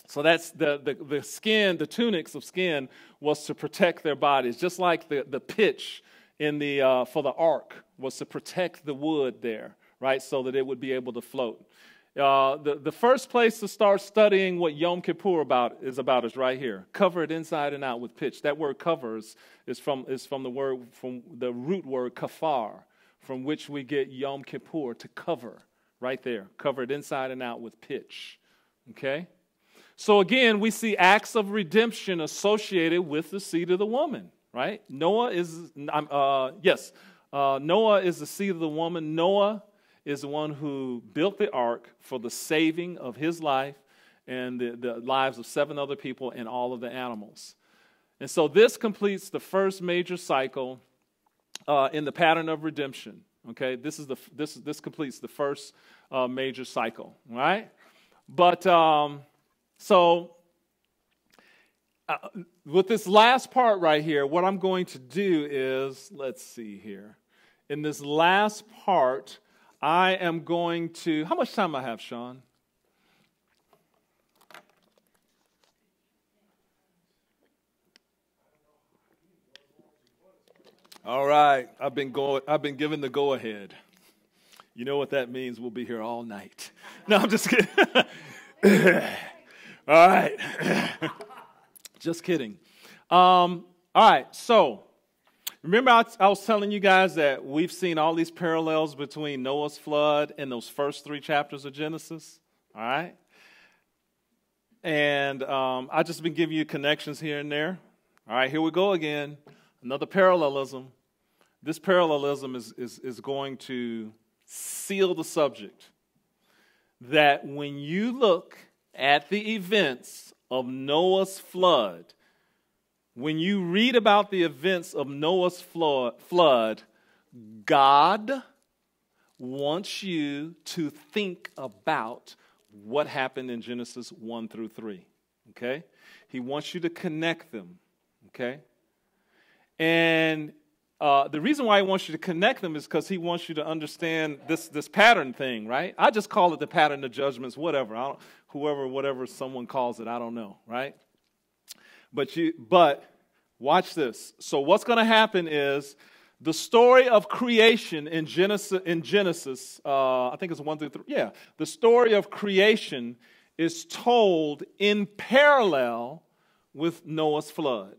So that's the skin, the tunics of skin was to protect their bodies, just like the pitch for the ark was to protect the wood there, right, so that it would be able to float. The first place to start studying what Yom Kippur is right here. Cover it inside and out with pitch. That word covers is from the root word kafar, from which we get Yom Kippur, to cover, right there. Cover it inside and out with pitch. Okay? So again, we see acts of redemption associated with the seed of the woman, right? Noah is the seed of the woman. Noah is the one who built the ark for the saving of his life and the lives of 7 other people and all of the animals. And so this completes the first major cycle in the pattern of redemption. Okay, this completes the first major cycle, right? But with this last part right here, what I'm going to do is, let's see here. In this last part, I am going to, how much time I have, Sean? All right, I've been given the go-ahead. You know what that means? We'll be here all night. No, I'm just kidding. All right. Just kidding. All right, so remember I was telling you guys that we've seen all these parallels between Noah's flood and those first 3 chapters of Genesis? All right? And I've just been giving you connections here and there. All right, here we go again. Another parallelism. This parallelism is going to seal the subject. That when you look at the events of Noah's flood, when you read about the events of Noah's flood, God wants you to think about what happened in Genesis 1 through 3. Okay? He wants you to connect them. Okay? And the reason why he wants you to connect them is because he wants you to understand this pattern thing, right? I just call it the pattern of judgments, whatever. Whatever someone calls it, I don't know, right? But watch this. So what's going to happen is the story of creation in Genesis, I think it's 1 through 3. Yeah, the story of creation is told in parallel with Noah's flood.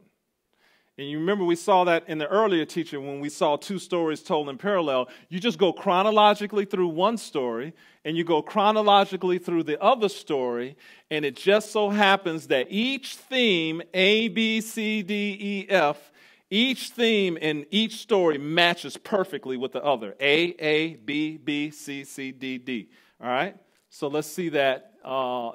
And you remember we saw that in the earlier teaching when we saw two stories told in parallel. You just go chronologically through one story, and you go chronologically through the other story, and it just so happens that each theme, A, B, C, D, E, F, each theme in each story matches perfectly with the other. A, B, B, C, C, D, D. All right? So let's see that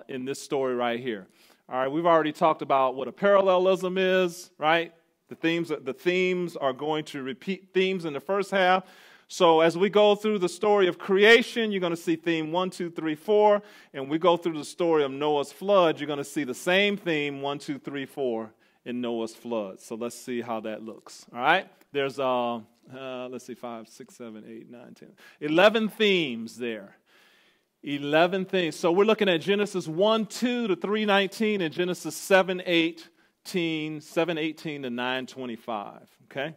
in this story right here. All right, we've already talked about what a parallelism is, right? The themes are going to repeat themes in the first half. So as we go through the story of creation, you're going to see theme 1, 2, 3, 4. And we go through the story of Noah's flood, you're going to see the same theme 1, 2, 3, 4 in Noah's flood. So let's see how that looks. All right? There's, let's see, 5, 6, 7, 8, 9, 10. 11 themes there. 11 themes. So we're looking at Genesis 1, 2 to 3:19 and Genesis 7, 18 to 9:25. Okay?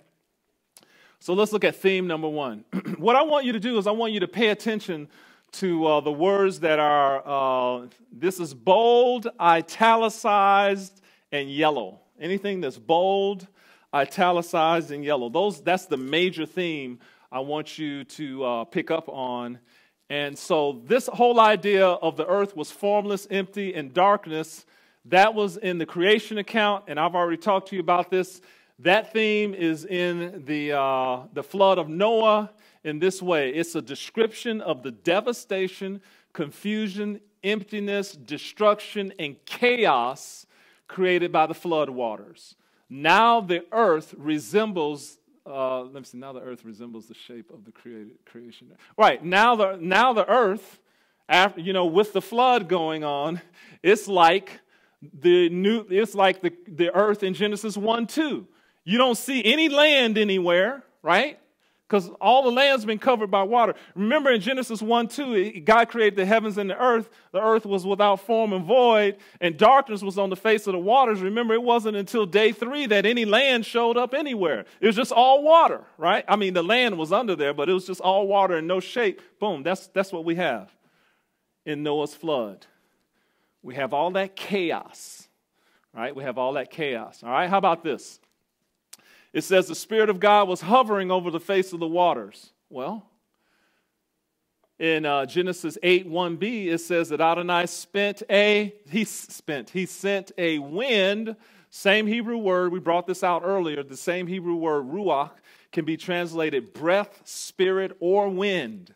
So let's look at theme number 1. What I want you to do is I want you to pay attention to the words that are, this is bold, italicized, and yellow. Anything that's bold, italicized, and yellow. That's the major theme I want you to pick up on. And so this whole idea of the earth was formless, empty, and darkness, that was in the creation account, and I've already talked to you about this. That theme is in the flood of Noah in this way. It's a description of the devastation, confusion, emptiness, destruction, and chaos created by the flood waters. Now the earth resembles, now the earth resembles the shape of the creation. Right, now the earth, after, with the flood going on, it's like the earth in Genesis 1, 2. You don't see any land anywhere, right? Because all the land's been covered by water. Remember in Genesis 1, 2, God created the heavens and the earth. The earth was without form and void, and darkness was on the face of the waters. Remember, it wasn't until day 3 that any land showed up anywhere. It was just all water, right? I mean, the land was under there, but it was just all water and no shape. Boom, that's what we have in Noah's flood. We have all that chaos, right? We have all that chaos, all right? How about this? It says the Spirit of God was hovering over the face of the waters. Well, in Genesis 8, 1b, it says that Adonai he sent a wind, same Hebrew word, we brought this out earlier, the same Hebrew word, ruach, can be translated breath, spirit, or wind.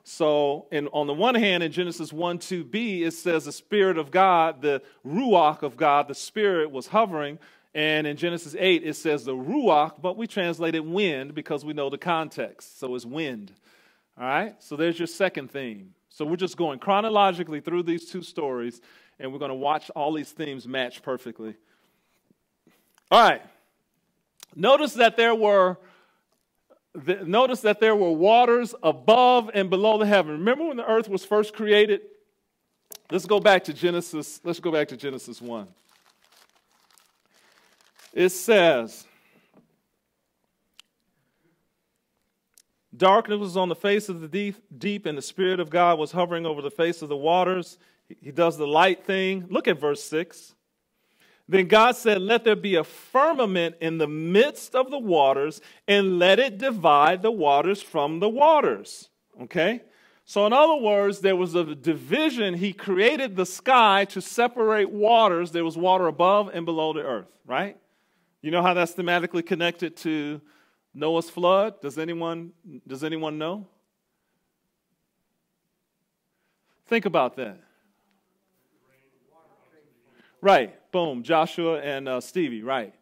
So, on the one hand, in Genesis 1, 2b, it says the Spirit of God, the ruach of God, the Spirit was hovering. And in Genesis 8, it says the ruach, but we translate it wind because we know the context. So it's wind. All right? So there's your second theme. So we're just going chronologically through these two stories, and we're going to watch all these themes match perfectly. All right. Notice that there were waters above and below the heaven. Remember when the earth was first created? Let's go back to Genesis 1. It says, darkness was on the face of the deep, and the Spirit of God was hovering over the face of the waters. He does the light thing. Look at verse 6. Then God said, let there be a firmament in the midst of the waters, and let it divide the waters from the waters. Okay? So in other words, there was a division. He created the sky to separate waters. There was water above and below the earth, right? You know how that's thematically connected to Noah's flood? Does anyone know? Think about that. Right. Boom. Joshua and Stevie. Right.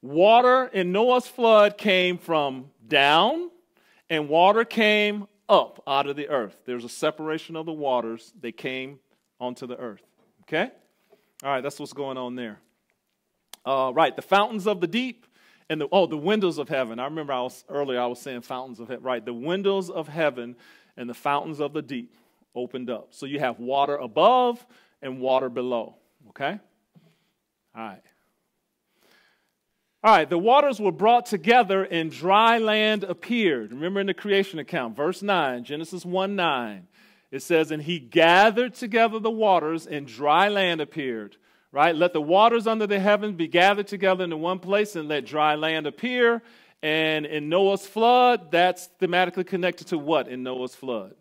Water in Noah's flood came from down, and water came up out of the earth. There's a separation of the waters. They came onto the earth. Okay? All right. That's what's going on there. Right, the fountains of the deep and the windows of heaven. I remember I was saying fountains of heaven. Right, the windows of heaven and the fountains of the deep opened up. So you have water above and water below. Okay? All right, the waters were brought together and dry land appeared. Remember in the creation account, verse 9, Genesis 1:9. It says, and he gathered together the waters and dry land appeared. right? Let the waters under the heavens be gathered together into one place and let dry land appear. And in Noah's flood, that's thematically connected to what in Noah's flood?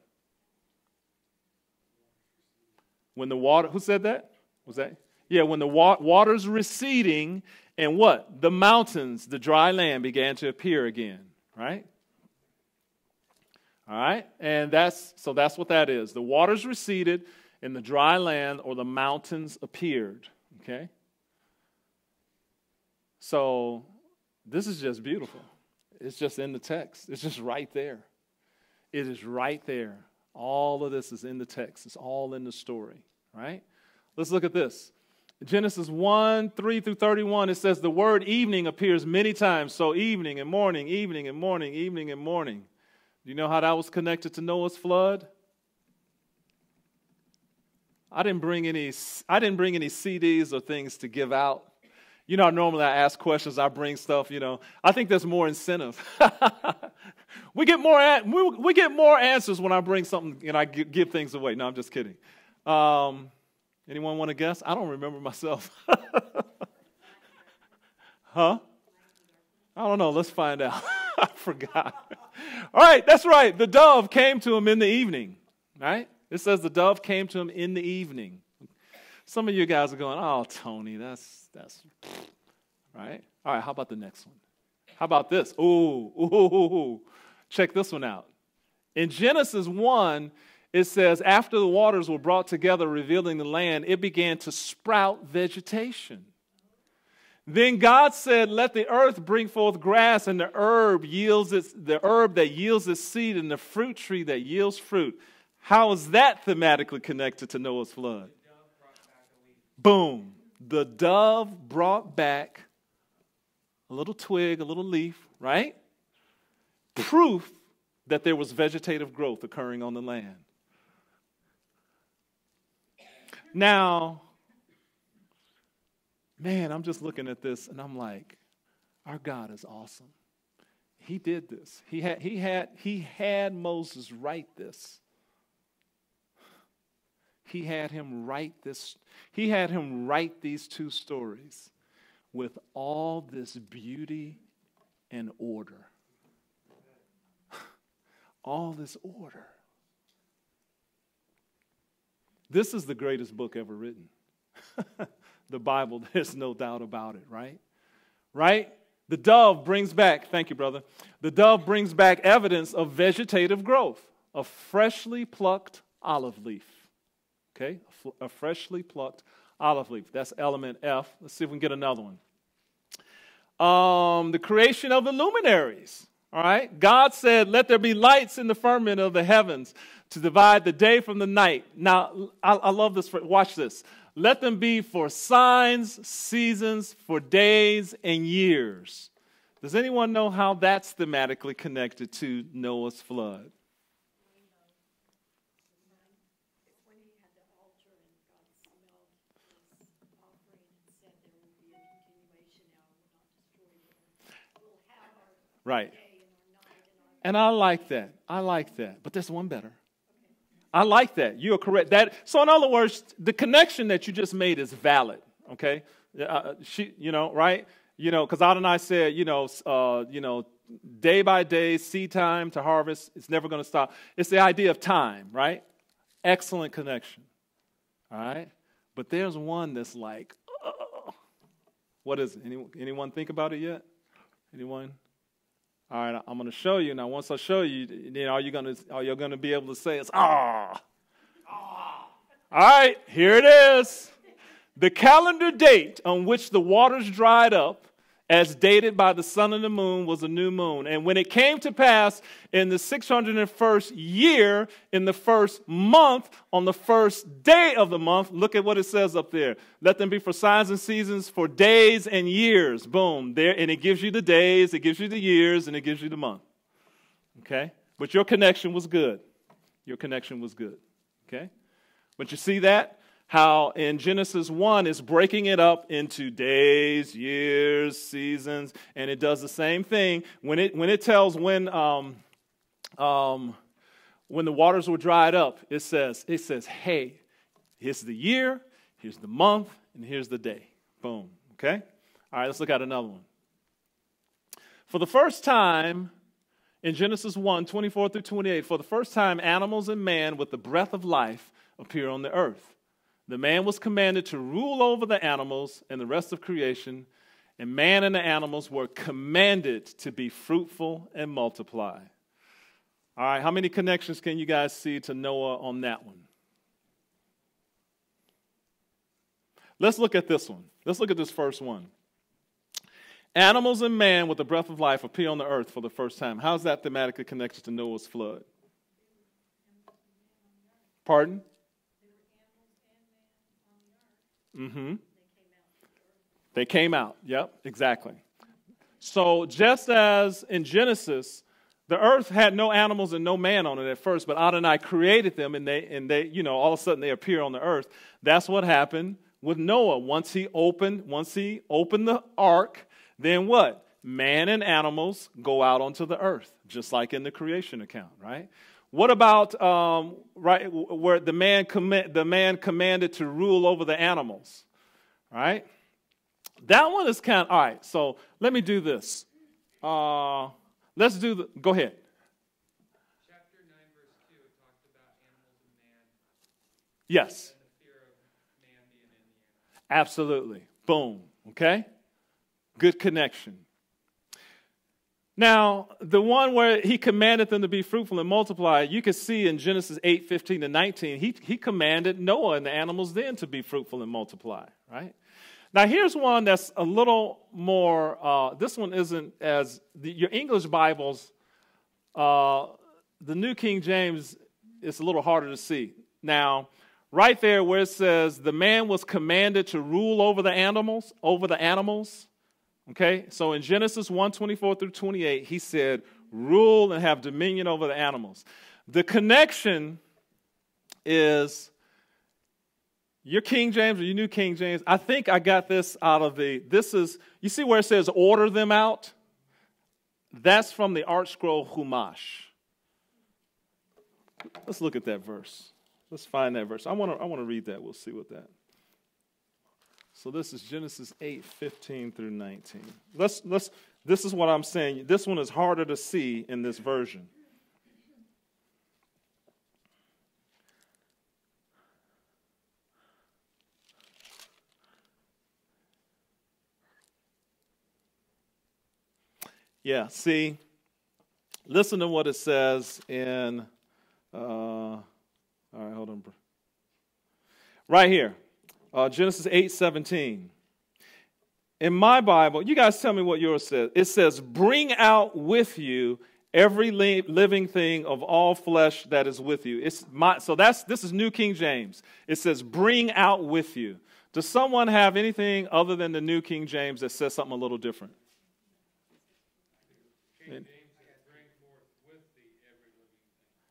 When the water, who said that? Was that? Yeah, when the water's receding and what? The mountains, the dry land began to appear again, right? All right, and that's what that is. The waters receded and the dry land or the mountains appeared, okay? So this is just beautiful. It's just in the text. It's just right there. It is right there. All of this is in the text. It's all in the story, right? Let's look at this. Genesis 1, 3 through 31, it says the word evening appears many times. So evening and morning, evening and morning, evening and morning. Do you know how that was connected to Noah's flood? I didn't bring any CDs or things to give out. You know, normally I ask questions, I bring stuff, you know. I think there's more incentive. We get more answers when I bring something and I give things away. No, I'm just kidding. Anyone want to guess? I don't remember myself. Huh? I don't know. Let's find out. I forgot. All right, that's right. The dove came to him in the evening, right? It says the dove came to him in the evening. Some of you guys are going, oh, Tony, that's right. All right, how about the next one? How about this? Ooh. Check this one out. In Genesis 1, it says, after the waters were brought together, revealing the land, it began to sprout vegetation. Then God said, let the earth bring forth grass, and the herb that yields its seed, and the fruit tree that yields fruit. How is that thematically connected to Noah's flood? Boom. The dove brought back a little twig, a little leaf, right? Proof that there was vegetative growth occurring on the land. Now, man, I'm just looking at this and I'm like, our God is awesome. He did this. He had Moses write this. He had him write this. He had him write these two stories with all this beauty and order. All this order. This is the greatest book ever written. The Bible, there's no doubt about it, right? Right? The dove brings back, thank you, brother. The dove brings back evidence of vegetative growth, a freshly plucked olive leaf. Okay? A freshly plucked olive leaf. That's element F. Let's see if we can get another one. The creation of the luminaries. All right? God said, let there be lights in the firmament of the heavens to divide the day from the night. Now, I love this. Watch this. Let them be for signs, seasons, for days, and years. Does anyone know how that's thematically connected to Noah's flood? When he had the altar and God smelled his offering and said there will be a continuation now, will not destroy you. We'll have our Right. day and our night and our And I like that. I like that. But there's one better. I like that. You are correct. So in other words, the connection that you just made is valid. Okay, right? Because Adonai said, day by day, seed time to harvest. It's never going to stop. It's the idea of time, right? Excellent connection. All right, but there's one that's like, what is it? Anyone think about it yet? Anyone? All right, I'm going to show you. Now, once I show you, are you going to be able to say it's ah? All right, here it is. The calendar date on which the waters dried up, as dated by the sun and the moon, was a new moon. And when it came to pass in the 601st year, in the first month, on the first day of the month, look at what it says up there. Let them be for signs and seasons, for days and years. Boom. There, and it gives you the days, it gives you the years, and it gives you the month. Okay? But your connection was good. Your connection was good. Okay? But you see that? How in Genesis 1, it's breaking it up into days, years, seasons, and it does the same thing. When it tells when the waters were dried up, it says, hey, here's the year, here's the month, and here's the day. Boom. Okay? All right, let's look at another one. For the first time in Genesis 1, 24 through 28, for the first time, animals and man with the breath of life appear on the earth. The man was commanded to rule over the animals and the rest of creation, and man and the animals were commanded to be fruitful and multiply. All right, how many connections can you guys see to Noah on that one? Let's look at this one. Let's look at this first one. Animals and man with the breath of life appear on the earth for the first time. How's that thematically connected to Noah's flood? Pardon? Mm-hmm. They came out. Yep, exactly. So just as in Genesis, the earth had no animals and no man on it at first, but Adonai created them, and they, all of a sudden they appear on the earth. That's what happened with Noah. Once he opened the ark, then what? Man and animals go out onto the earth, just like in the creation account, right? What about right where the man commanded to rule over the animals, right? That one is kind of, all right, so let me do this. Go ahead. Chapter 9, verse 2, it talks about animals and man. Yes. And the fear of man being in the animals. Absolutely. Boom. Okay? Good connection. Now, the one where he commanded them to be fruitful and multiply, you can see in Genesis 8, 15 to 19, he commanded Noah and the animals then to be fruitful and multiply, right? Now, here's one that's a little more, this one isn't as, your English Bibles, the New King James is a little harder to see. Now, right there where it says the man was commanded to rule over the animals, okay? So in Genesis 1, 24 through 28, he said, rule and have dominion over the animals. The connection is your King James or your New King James. I think I got this out of you see where it says order them out? That's from the Art Scroll Chumash. Let's look at that verse. Let's find that verse. I want to read that. We'll see what that. So this is Genesis 8, 15 through 19. This is what I'm saying. This one is harder to see in this version. Yeah, see, listen to what it says in, all right, hold on. Right here, Genesis 8:17. In my Bible, you guys tell me what yours says. It says, bring out with you every living thing of all flesh that is with you. This is New King James. It says, bring out with you. Does someone have anything other than the New King James that says something a little different?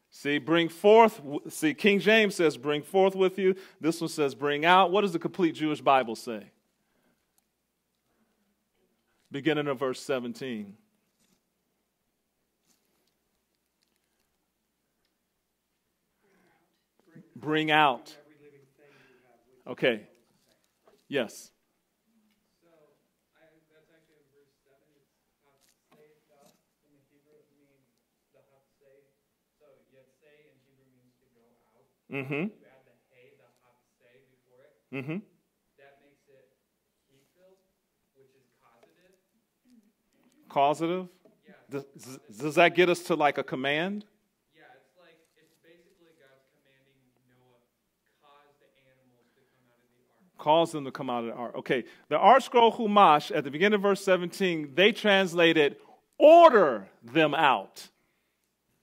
See, King James says, bring forth with you. This one says, bring out. What does the complete Jewish Bible say? Beginning of verse 17. Bring out. Okay. Yes. Mm-hmm. You add the hey, the hapsei before it. Mm-hmm. That makes it kefil, which is causative. Causative? Yeah. Does that get us to like a command? Yeah, it's basically God's commanding Noah, cause the animals to come out of the ark. Cause them to come out of the ark. Okay, the Art Scroll Chumash, at the beginning of verse 17, they translated, order them out.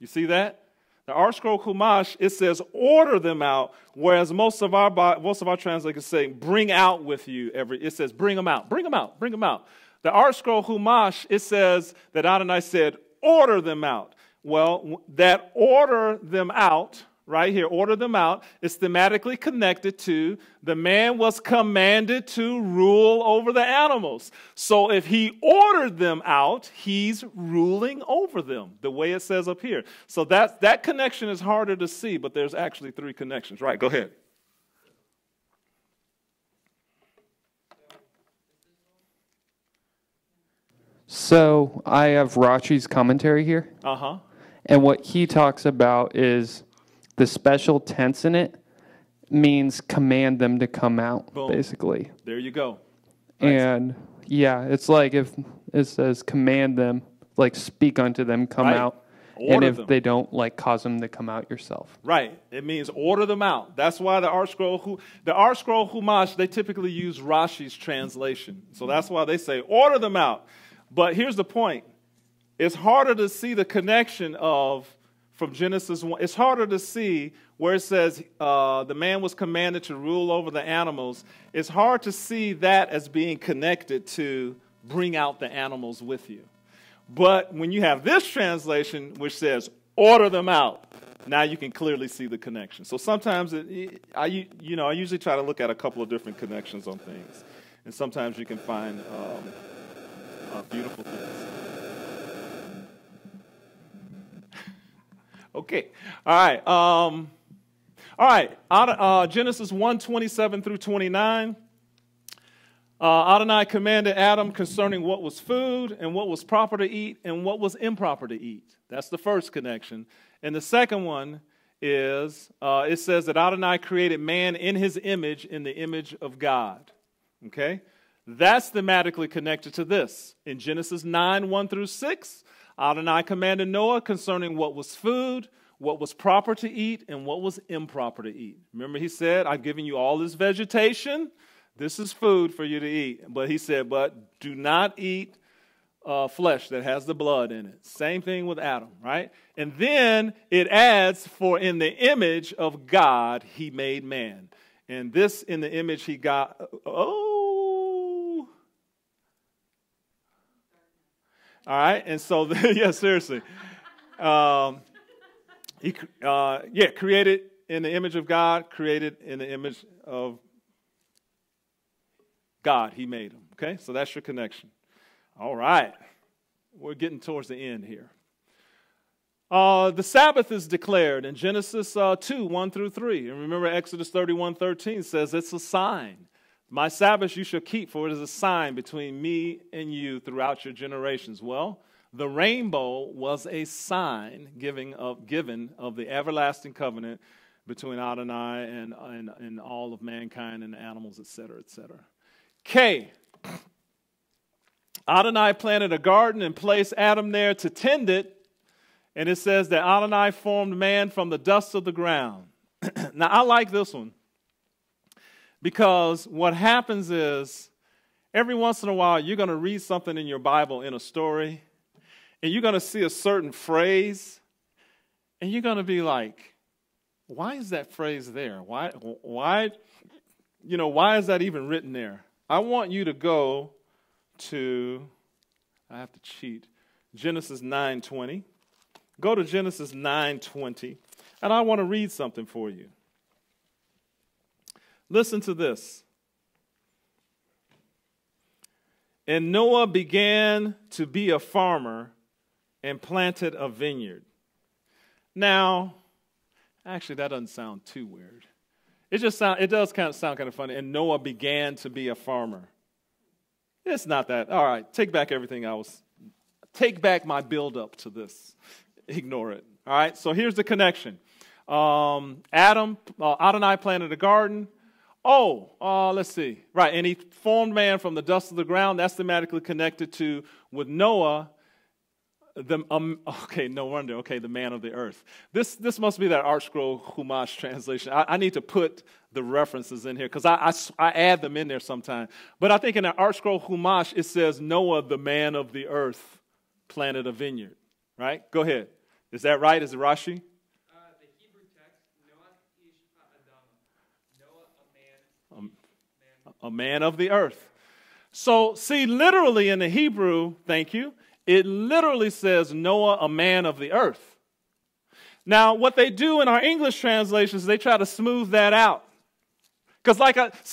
You see that? The Art Scroll Chumash, it says order them out, whereas most of our translators say bring out with you it says bring them out, bring them out, bring them out. The Art Scroll Chumash, it says that Adonai said order them out. Well, that order them out, right here, order them out, is thematically connected to the man was commanded to rule over the animals. So if he ordered them out, he's ruling over them, the way it says up here. So that connection is harder to see, but there's actually three connections. Right, go ahead. So I have Rashi's commentary here, Uh-huh. and what he talks about is the special tense in it means command them to come out, Boom. basically. There you go. And yeah, it's like if it says command them, like speak unto them, come Right. out. Order and if them. they don't, like cause them to come out yourself. Right. It means order them out. That's why the Art Scroll Chumash, they typically use Rashi's translation. So that's why they say order them out. But here's the point. It's harder to see the connection from Genesis 1. It's harder to see where it says the man was commanded to rule over the animals. It's hard to see that as being connected to bring out the animals with you. But when you have this translation, which says, order them out, now you can clearly see the connection. So sometimes, I usually try to look at a couple of different connections on things. And sometimes you can find beautiful things. Okay. All right. Genesis 1:27 through 29. Adonai commanded Adam concerning what was food and what was proper to eat and what was improper to eat. That's the first connection. And the second one is, it says that Adonai created man in his image, in the image of God. Okay? That's thematically connected to this. In Genesis 9:1 through 6, Adonai commanded Noah concerning what was food, what was proper to eat, and what was improper to eat. Remember he said, I've given you all this vegetation. This is food for you to eat. But he said, but do not eat flesh that has the blood in it. Same thing with Adam, right? And then it adds, for in the image of God he made man. And this in the image he got, All right, and so, yeah, seriously. Created in the image of God, created in the image of God, he made him. Okay, so that's your connection. All right, we're getting towards the end here. The Sabbath is declared in Genesis 2:1 through 3. And remember, Exodus 31:13 says it's a sign. My Sabbath you shall keep, for it is a sign between me and you throughout your generations. Well, the rainbow was a sign given of the everlasting covenant between Adonai and all of mankind and the animals, etc., etc. K. Adonai planted a garden and placed Adam there to tend it. And it says that Adonai formed man from the dust of the ground. Now, I like this one because what happens is every once in a while you're going to read something in your Bible in a story and you're going to see a certain phrase and you're going to be like, why is that phrase there? Why is that even written there? I want you to go to, I have to cheat, Genesis 9:20. Go to Genesis 9:20, and I want to read something for you. Listen to this. And Noah began to be a farmer and planted a vineyard. Now, actually, that doesn't sound too weird. It does kind of sound kind of funny. And Noah began to be a farmer. It's not that. All right, take back my build up to this. Ignore it. All right, so here's the connection. Adonai planted a garden. Let's see. Right, and he formed man from the dust of the ground. That's thematically connected to, with Noah, the man of the earth. This must be that Art Scroll Chumash translation. I need to put the references in here because I add them in there sometime. But I think in the Art Scroll Chumash it says Noah, the man of the earth, planted a vineyard. Right? Go ahead. Is that right? Is it Rashi? The Hebrew text, Noah ish ha'adam. Noah, a man of the earth. So, see, literally in the Hebrew, thank you, it literally says Noah, a man of the earth. Now, what they do in our English translations, they try to smooth that out. Because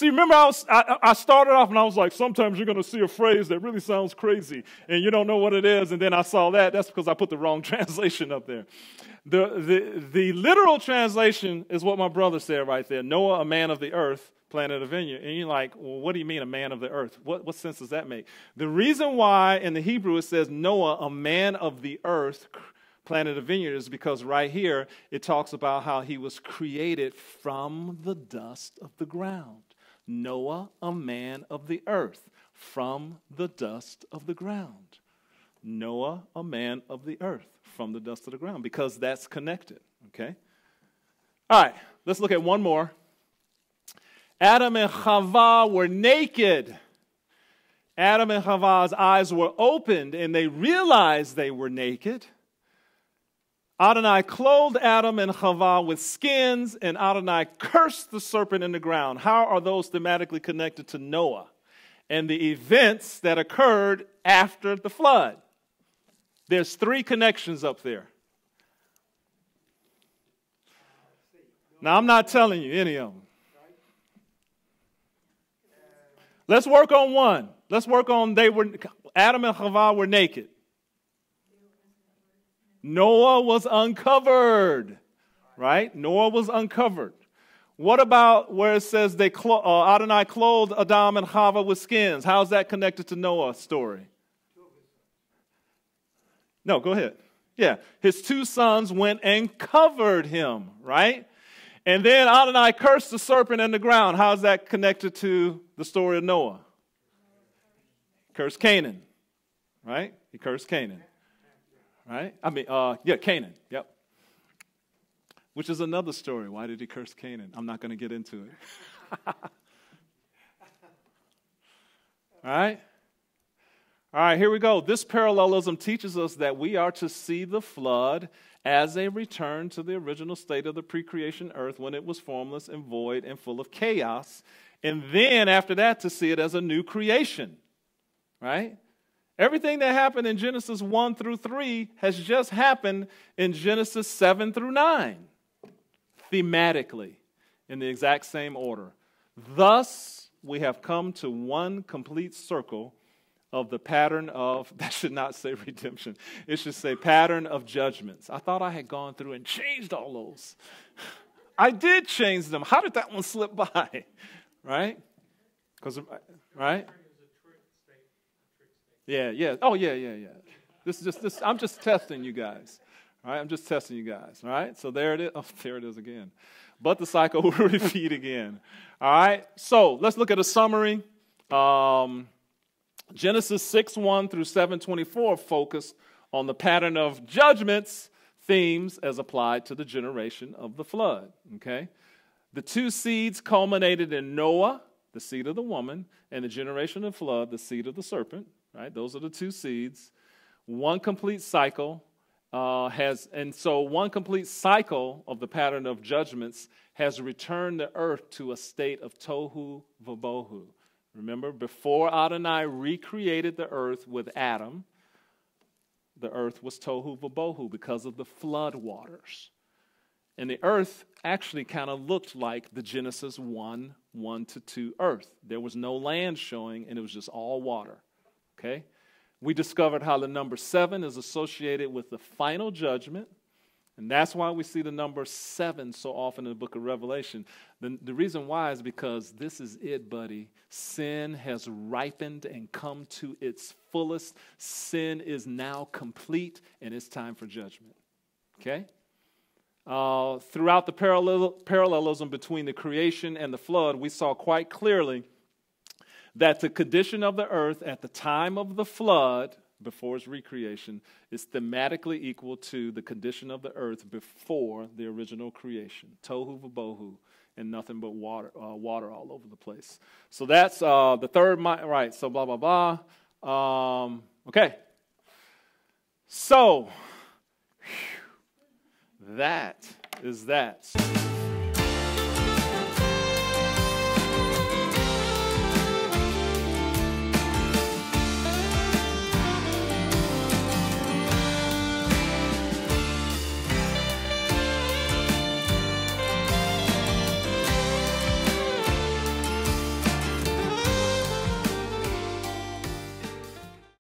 remember I started off and I was like, sometimes you're going to see a phrase that really sounds crazy and you don't know what it is. And then I saw that. That's because I put the wrong translation up there. The literal translation is what my brother said right there. Noah, a man of the earth, planted a vineyard. And you're like, well, what do you mean a man of the earth? What sense does that make? The reason why in the Hebrew it says Noah, a man of the earth, planted a vineyard is because right here it talks about how he was created from the dust of the ground. Noah, a man of the earth, from the dust of the ground. Noah, a man of the earth, from the dust of the ground, because that's connected, okay? All right, let's look at one more. Adam and Chava were naked. Adam and Chava's eyes were opened, and they realized they were naked. Adonai clothed Adam and Chava with skins, and Adonai cursed the serpent in the ground. How are those thematically connected to Noah and the events that occurred after the flood? There's 3 connections up there. Now, I'm not telling you any of them. Let's work on one. Let's work on Adam and Chava were naked. Noah was uncovered, right? Noah was uncovered. What about where it says Adonai clothed Adam and Chava with skins? How's that connected to Noah's story? No, go ahead. Yeah, his 2 sons went and covered him, right? And then Adonai cursed the serpent in the ground. How's that connected to the story of Noah? Cursed Canaan, right? He cursed Canaan. Right? Canaan. Yep. Which is another story. Why did he curse Canaan? I'm not going to get into it. All right? All right, here we go. This parallelism teaches us that we are to see the flood as a return to the original state of the pre-creation earth when it was formless and void and full of chaos. And then after that to see it as a new creation. Right? Everything that happened in Genesis 1 through 3 has just happened in Genesis 7 through 9, thematically, in the exact same order. Thus, we have come to one complete circle of the pattern of, that should not say redemption, it should say pattern of judgments. I thought I had gone through and changed all those. I did change them. How did that one slip by? Right? Right? Yeah. Oh, yeah. I'm just testing you guys. All right, I'm just testing you guys. All right, so there it is. Oh, there it is again. But the cycle will repeat again. All right, so let's look at a summary. Genesis 6:1 through 7:24 focus on the pattern of judgments, themes as applied to the generation of the flood. Okay, the 2 seeds culminated in Noah, the seed of the woman, and the generation of the flood, the seed of the serpent. Right, those are the 2 seeds. One complete cycle one complete cycle of the pattern of judgments has returned the earth to a state of tohu vabohu. Remember, before Adonai recreated the earth with Adam, the earth was tohu vabohu because of the flood waters. And the earth actually kind of looked like the Genesis 1:1-2 earth. There was no land showing, and it was just all water. Okay? We discovered how the number 7 is associated with the final judgment, and that's why we see the number 7 so often in the book of Revelation. The reason why is because this is it, buddy. Sin has ripened and come to its fullest. Sin is now complete, and it's time for judgment. Okay? Throughout the parallelism between the creation and the flood, we saw quite clearly that the condition of the earth at the time of the flood, before its recreation, is thematically equal to the condition of the earth before the original creation. Tohu vabohu, and nothing but water all over the place. So that's the third, right, so blah, blah, blah. Okay. So, that is that.